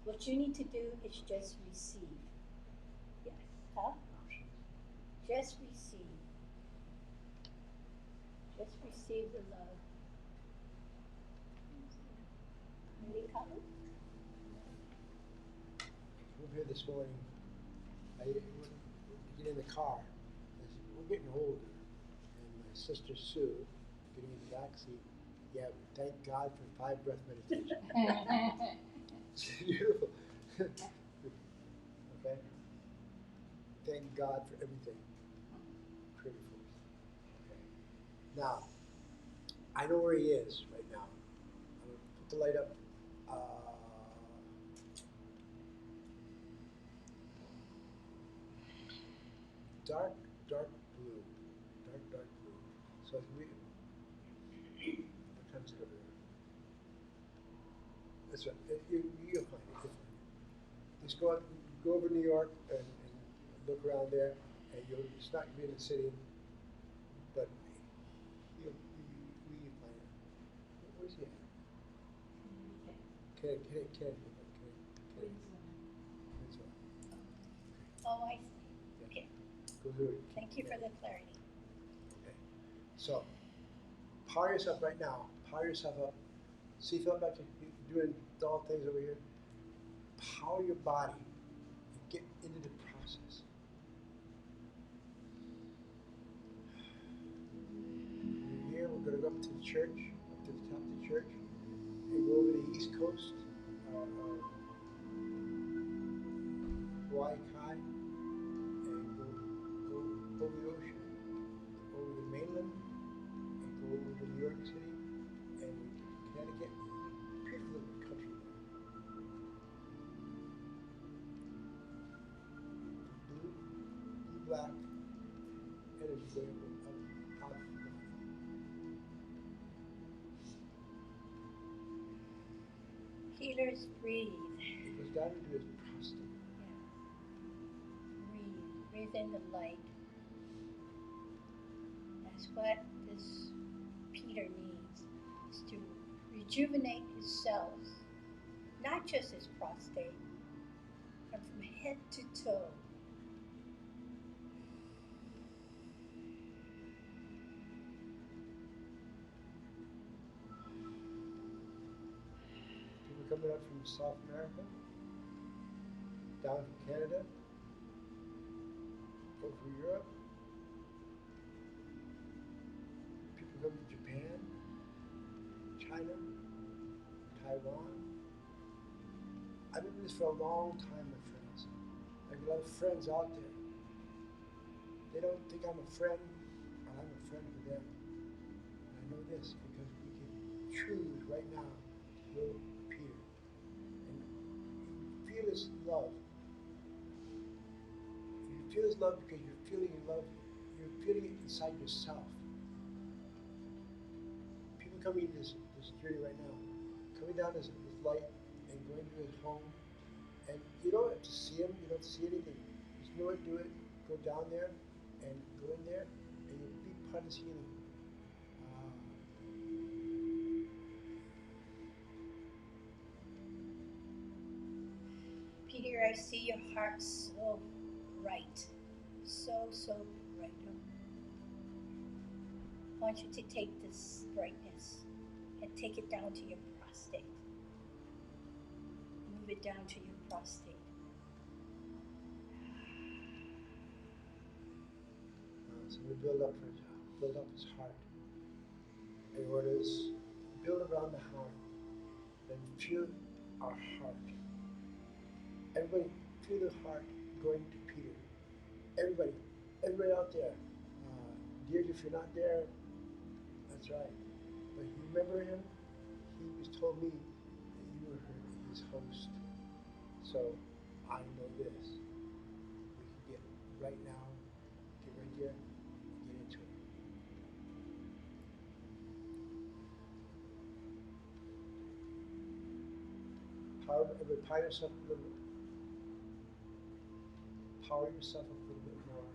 what you need to do is just receive. Yes, huh? Just receive. Just receive the love. Really, Colin? We're here this morning. I get in the car. I said, we're getting older. And my sister Sue, getting in the back seat, yeah, thank God for 5 breath meditation. It's beautiful. Okay? Thank God for everything created for us. Okay. Now, I know where he is right now. I'm going to put the light up. Dark blue. Dark blue. So what time is it over there? That's right. You'll find it. You'll find it. Just go over to New York and look around there, and it's not going to be in the city, but you'll find it. Where's he at? Canada. Oh, I see. Okay. Go through it. Thank you for the clarity. Okay. So, power yourself right now. Power yourself up. See, feel like you're doing all things over here. Power your body and get into the process. You're here. We're going to go up to the church, up to the top of the church, and go over the East Coast of Hawaii Kai, and go over the ocean, over the mainland, and go over to New York City, and Connecticut. Beautiful little country. Blue, black, energy going out of the body. Healers, breathe. It goes down into his prostate. Breathe. Breathe in the light. That's what this Peter needs, is to rejuvenate his cells, not just his prostate, but from head to toe. People coming up from South America, down from Canada, over Europe. People come to Japan, China, Taiwan. I've been doing this for a long time, my friends. I have a lot of friends out there. They don't think I'm a friend, but I'm a friend for them. And I know this because we can choose right now to go to Peter. And you feel his love. You feel his love because you're feeling in love. You're feeling it inside yourself. People coming into this journey right now, coming down this light and going to his home. And you don't have to see him, you don't have to see anything. Just know it, do it, go down there and go in there and you'll be part of this healing. Peter, I see your heart so bright. So bright. I want you to take this brightness and take it down to your prostate. Move it down to your prostate. So we build up his heart. In order to build around the heart, then feel our heart. Everybody, feel the heart going to Peter. Everybody out there. Dear, if you're not there, that's right. But you remember him? He was told me that you were his host. So I know this. We can get right now, get right there, get into it. Power yourself a little bit. Power yourself up a little bit more.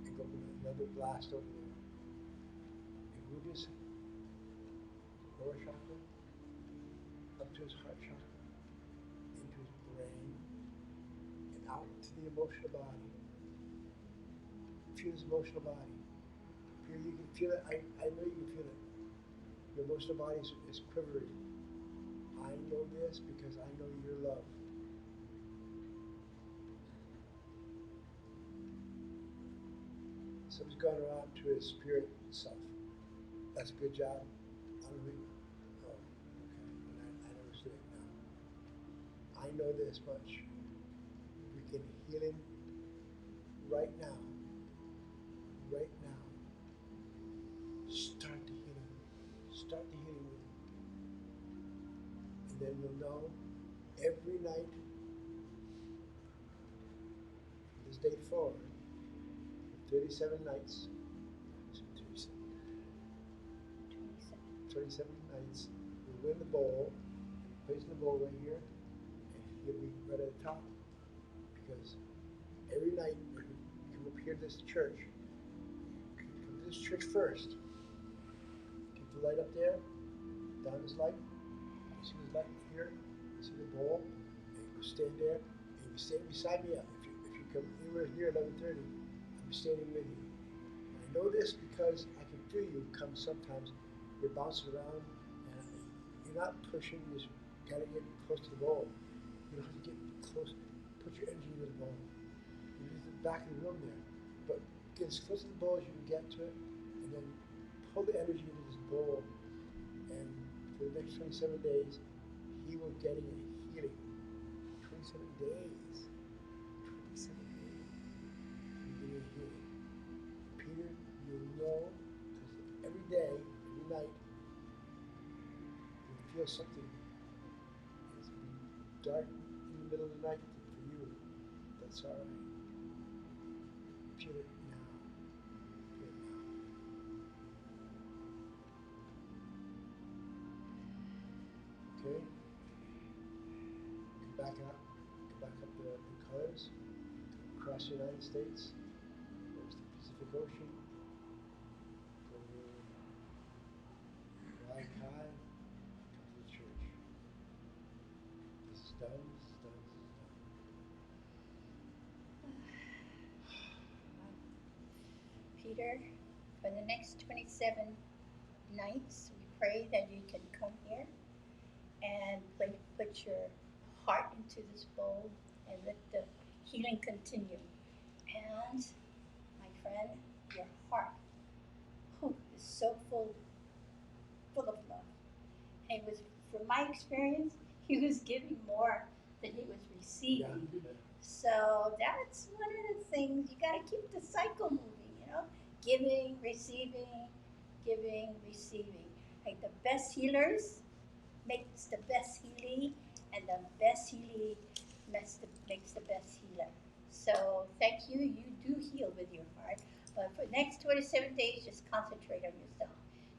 And go with another blast over there. And move his lower chakra up to his heart chakra, into his brain, and out to the emotional body. Feel his emotional body. Feel, you can feel it. I know you can feel it. Your emotional body is quivering. I know this because I know your love. So he's gone around to his spirit self. That's a good job. I don't know. Oh, okay. And I know who's doing it now. I know this much. We can heal him right now. Right now. Start the healing. Start the healing with him. And then you'll know every night from this day forward, 37 nights, 27 nights, we'll win the bowl, place the bowl right here, and he'll be right at the top. Because every night when you come up here to this church, come to this church first, keep the light up there, down this light, you see this light here, you see the bowl, and you stand there, and you stand beside me. If you come anywhere near 11:30, I'll be standing with you. And I know this because I can feel you come sometimes. You're bouncing around, and you're not pushing. You just gotta get close to the bowl. You don't have to get close. Put your energy into the bowl. You use the back of the room there, but get as close to the bowl as you can get to it, and then pull the energy into this bowl. And for the next 27 days, he will getting a healing. 27 days. 27 days. You're getting a healing. Peter, you'll know, because every day, every night, you feel something. It's dark in the middle of the night for you. That's all right. Feel it now. United States, across the Pacific Ocean, over Waikiki, come to the church. This is done, this is done, this is done. Peter, for the next 27 nights, we pray that you can come here and put your heart into this bowl and let the healing continue. And, my friend, your heart is so full of love. And it was, from my experience, he was giving more than he was receiving. Yeah. So that's one of the things, you got to keep the cycle moving, you know, giving, receiving, like the best healers makes the best healing, and the best healing makes the best healer. So thank you, you do heal with your heart, but for the next 27 days, just concentrate on yourself.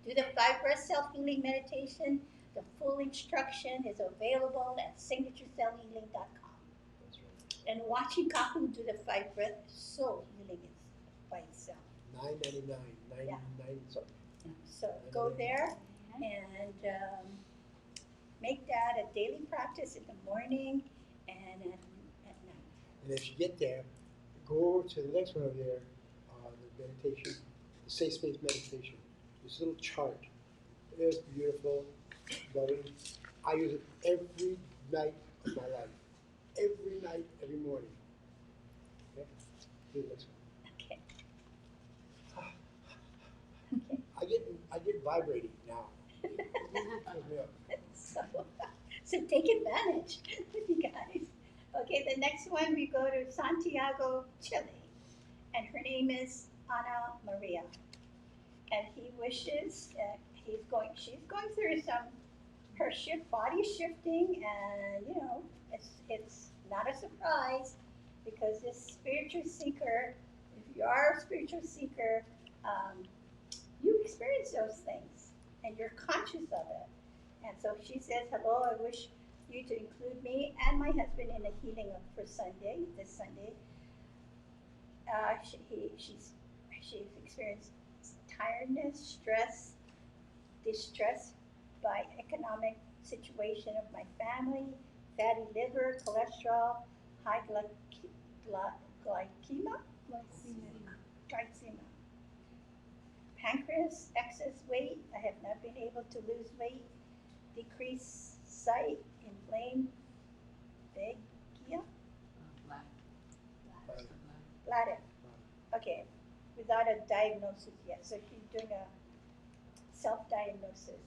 Do the 5 breath self-healing meditation. The full instruction is available at signaturecellhealing.com. That's right. And watching Kahu do the 5 breath is so healing by itself. $9.99, Yeah. 99 something. So go there and make that a daily practice in the morning and at night. And as you get there, go over to the next one over there, the meditation, the safe space meditation. This little chart. It's beautiful, loving. I use it every night of my life. Every night, every morning. Okay? Do the next one. Okay. Okay. I get vibrating now. Fills me up. So take advantage, you guys. Okay, the next one we go to Santiago, Chile, and her name is Ana Maria, and he wishes she's going through her body shifting, and you know it's not a surprise because this spiritual seeker, if you are a spiritual seeker, you experience those things and you're conscious of it. And so she says, hello, I wish you to include me and my husband in the healing for Sunday, this Sunday. She's experienced tiredness, stress, distress by economic situation of my family, fatty liver, cholesterol, high glycemia, pancreas, excess weight. I have not been able to lose weight, decreased sight, inflamed bladder. Okay, without a diagnosis yet. So she's doing a self-diagnosis.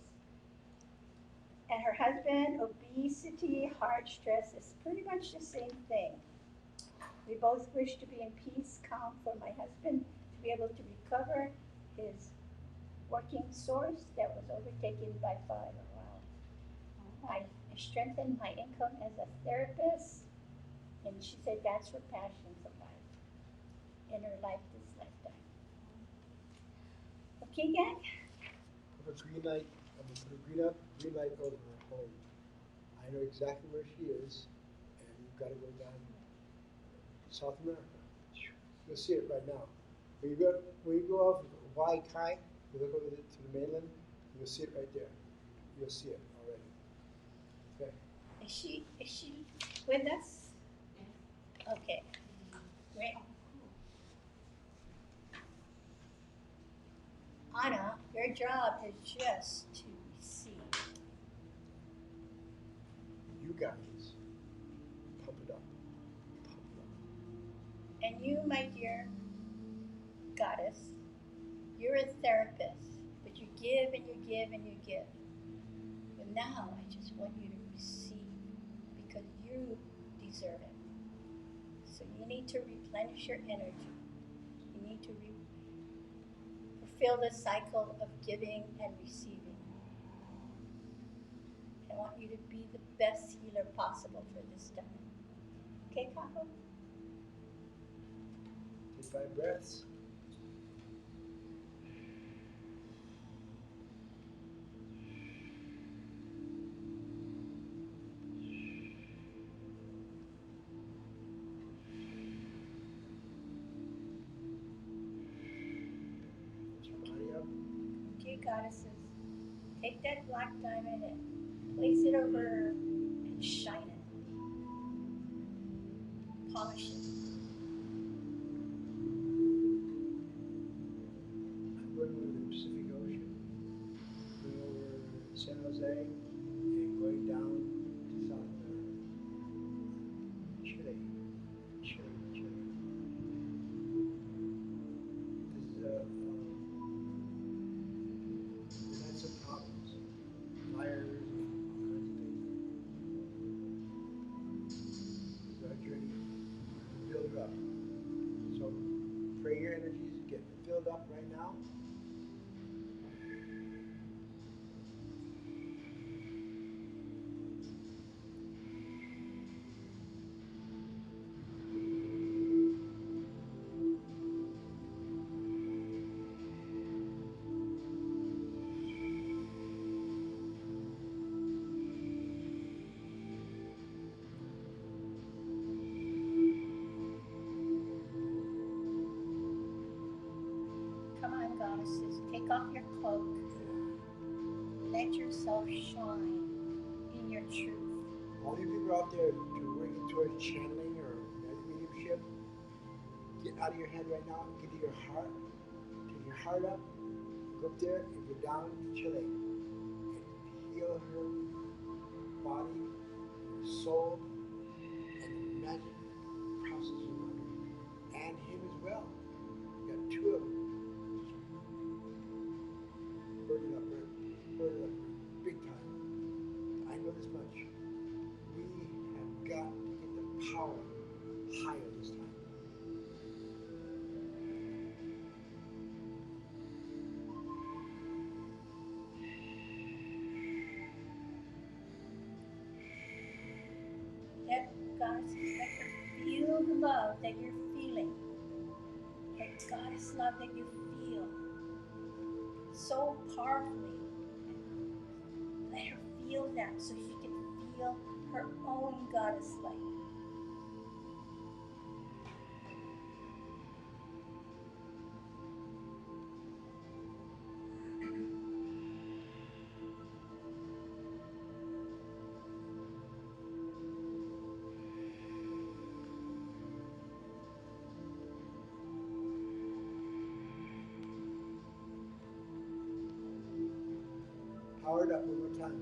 And her husband, obesity, heart stress is pretty much the same thing. We both wish to be in peace, calm for my husband to be able to recover his working source that was overtaken by fire. Wow. I strengthened my income as a therapist, and she said that's her passion for life, in her life this lifetime. Okay, gang? Put a green light, I'm gonna put a green light over her home. I know exactly where she is, and you've got to go down South America. You'll see it right now. When you go off of Waikiki, you look over to the mainland, you'll see it right there. You'll see it already. Okay. Is she with us? Okay. Great. Anna, your job is just to receive. You guys, pump it up. Pump it up. And you, my dear goddess, you're a therapist, but you give and you give and you give. But now I just want you to receive because you deserve it. So you need to replenish your energy. You need to fulfill the cycle of giving and receiving. I want you to be the best healer possible for this time. Okay, Kako? Take 5 breaths. goddesses, take that black diamond and place it over her and shine it. Polish it. I'm going over the Pacific Ocean, going over San Jose, and going down to South Chile. Chile. This is we've had some problems, fires and all kinds of things. This is our journey to build her up. So pray your energies get filled up right now. Come on, goddesses, take off your cloak. Let yourself shine in your truth. All you people out there to working towards channeling or mediumship, get out of your head right now, get to your heart, take your heart up, go up there and go down to Chile and heal her body, her soul, and the magic process around her. And him as well. You got two of them. Burn it up, big time. I know this much. We have got to get the power higher this time. Let goddesses, let her feel the love that you're feeling. The goddess love that you feel so powerfully. Let her feel that so she can feel her own goddess light. Power it up one more time.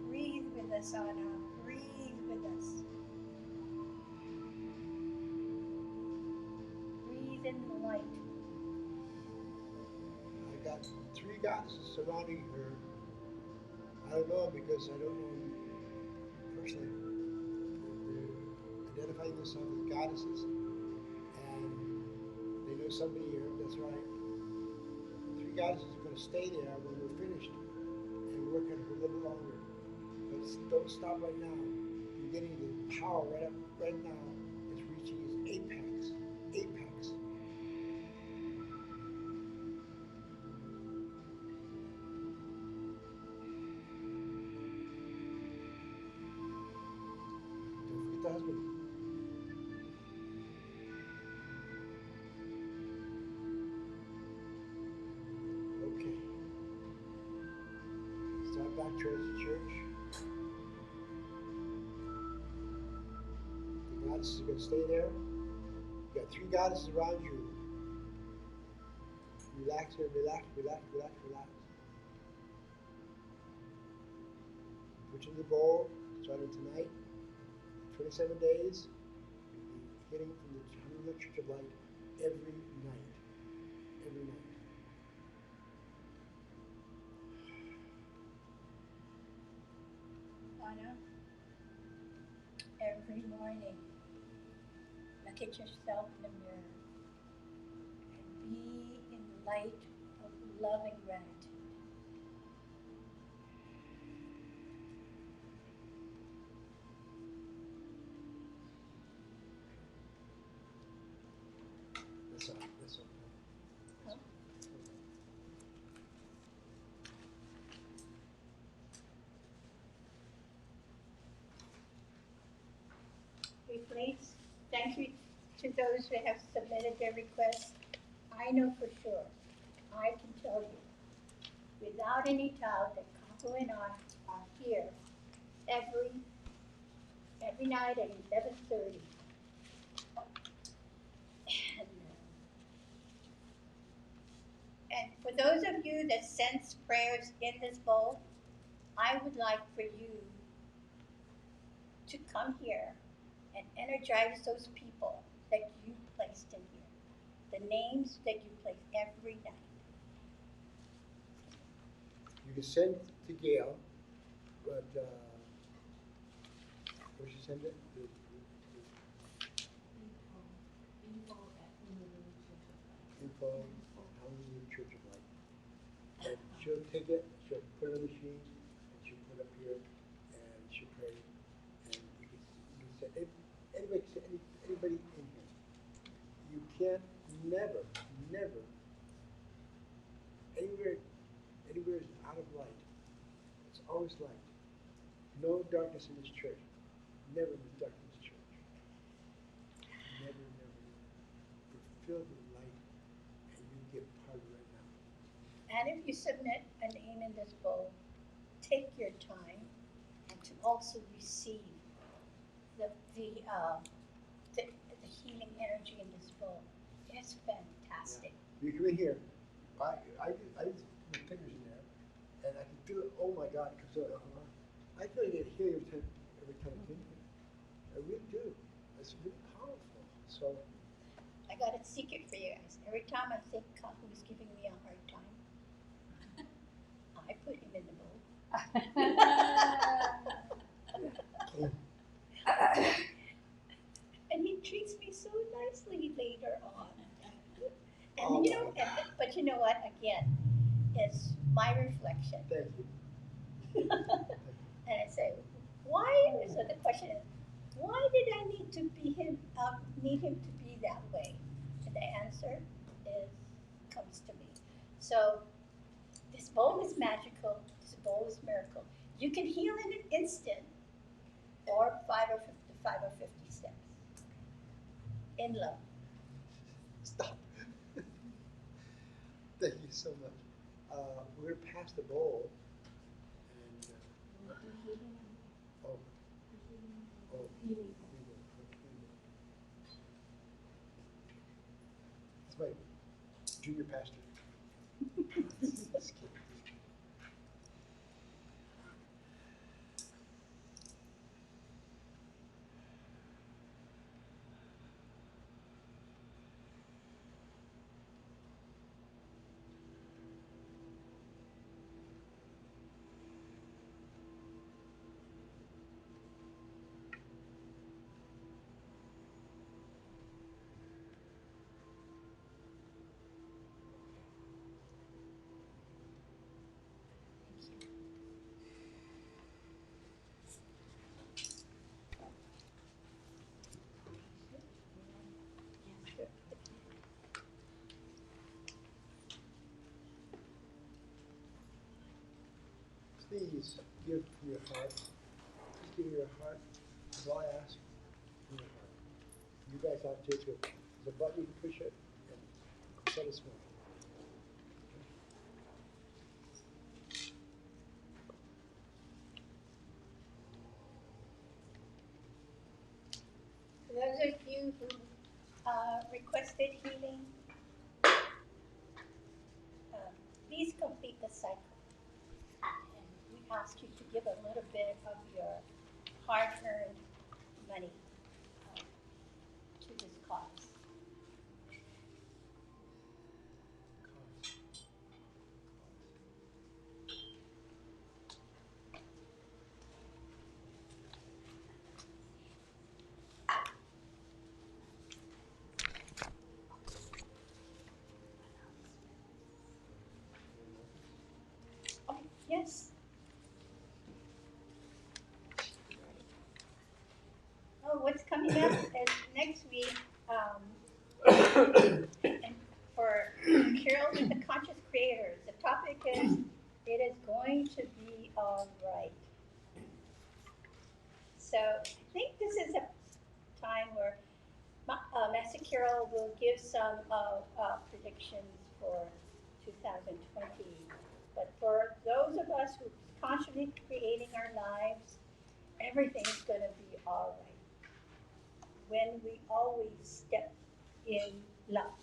Breathe with us, Anna. Breathe with us. Breathe in the light. I got three goddesses surrounding her. I don't know them because I don't know them personally. They're identifying themselves as goddesses, and they know somebody here. That's right. Three goddesses are going to stay there when we're finished and work on her a little longer. But don't stop right now. You're getting the power right now. It's reaching its apex. Apex. Don't forget the husband. Okay. Start back towards the church. The goddesses are going to stay there. You got three goddesses around you. Relax here, relax. Put you in the bowl, starting tonight. 27 days. You'll be hitting from the Honolulu Church of Light every night. Every night. Anna, every morning, look at yourself in the mirror and be in the light of love and gratitude. Please, thank you to those who have submitted their requests. I know for sure, I can tell you, without any doubt, that Kato and I are here every night at 11:30. And for those of you that sense prayers in this bowl, I would like for you to come here and energize those people that you placed in here, the names that you place every night. You can send to Gail, but where she send it? Info, Hallelujah Church of Light. And she'll take it, she'll put it on the machine, and she'll put it up here, and she'll pray. And you can send anybody, anybody in here. You can't never, anywhere is out of light. It's always light. No darkness in this church. Never in the darkness in this church. Never. We're filled with light, and you get part of it right now. And if you submit a name in this bowl, take your time and to also receive the healing energy in this bowl. It's fantastic. You come in here. I just put my fingers in there, and I can feel it. Oh my God! I feel like I get healing every time I come in here. I really do. It's really powerful. So. I got a secret for you guys. Every time I think Kahu's giving me a hard time, I put him in the bowl. And he treats me so nicely later on. And you know, but you know what? Again, it's my reflection. Thank you. And I say, why? So the question is, why did I need him to be that way? And the answer comes to me. So this bowl is magical. This bowl is miracle. You can heal in an instant, or 5 or 50 steps. In love. Stop. Thank you so much. We're going to pass the bowl. And, It's my junior pastor. Just kidding. Please give from your heart. Please give your heart. That's all I ask. From your heart. You guys out there too. There's a button you can push it and set it small. For those of you who requested healing, please complete the cycle. And we ask you to give a little bit of your hard-earned money to this cause. Yes. Oh, what's coming up is next week, and for Carol with the Conscious Creators, the topic is, it is going to be all right. So I think this is time where Master Carol will give some predictions for 2020. But for those of us who are constantly creating our lives, everything's going to be all right when we always step in love.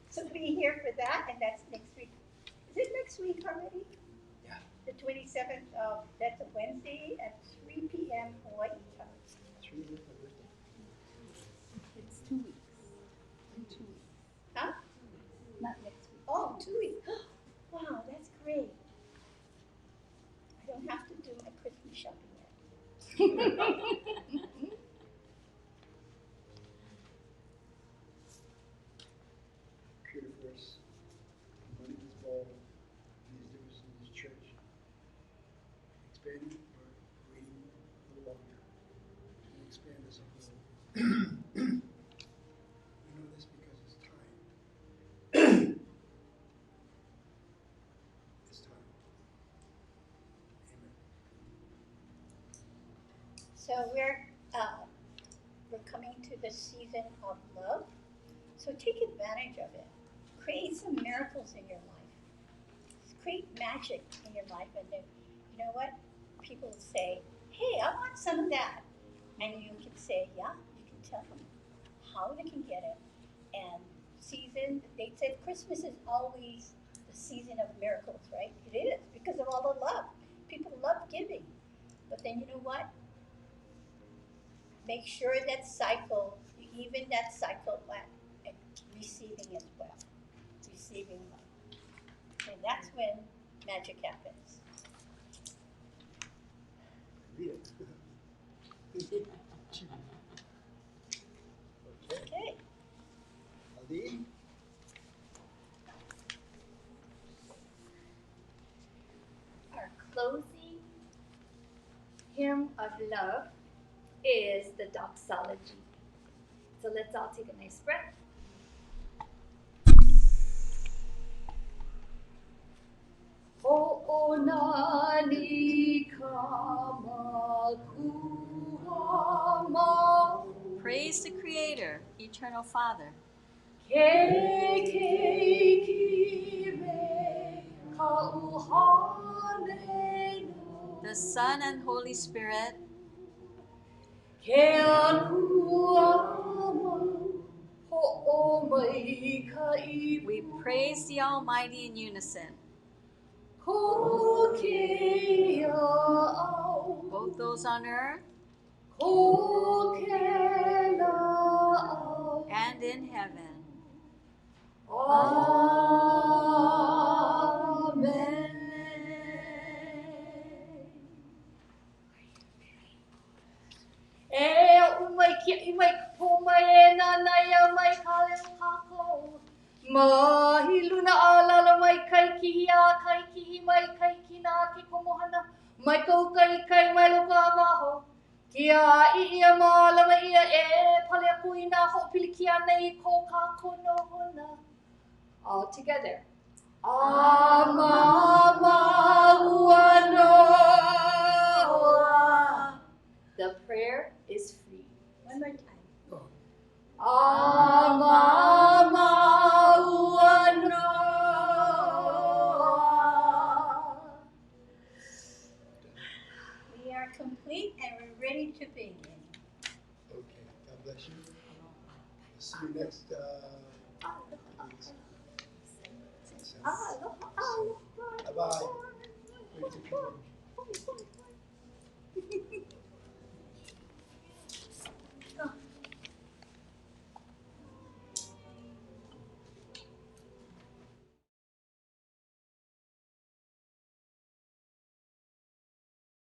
So be here for that, and that's next week. Is it next week already? Yeah. The 27th of, that's a Wednesday at 3 p.m. Hawaii time. 3 weeks my birthday. It's 2 weeks. In 2 weeks. Huh? Not next week. Oh, 2 weeks. Wow, that's great. I don't have to do my Christmas shopping yet. Creator for us, running this ball, these differences in this church, expanding or waiting a little longer to expand this a little. We know this because it's time. It's time. Amen. So we're coming to the season of love. So take advantage of it. Create some miracles in your life. Create magic in your life, and then you know what? People say, "Hey, I want some of that," and you can say, "Yeah." You can tell them how they can get it. And season, they said Christmas is always the season of miracles, right? It is because of all the love. People love giving, but then you know what? Make sure that cycle, even that cycle, receiving as well, receiving love, and that's when magic happens. Read it. Okay. Okay. Ali? Our closing hymn of love is the doxology. So let's all take a nice breath. Ho'onani kamakuhama. Praise the Creator, Eternal Father. The Son and Holy Spirit. We praise the Almighty in unison. Both those on earth and in heaven. Amen. Umay pumay na may kalim kako. Mahiluna alala may kay kihiya kay kihimay kay kinaki kumuhana. May kay may lukabaho. Kia iya malama iya palya kuina ho pilikia nei ko kakuno hona. All together. Amamahuanoa. The prayer is free. One more time. Amamahuanoa. We are complete and we're ready to begin. Okay, God bless you. See you next Aloha. Bye-bye.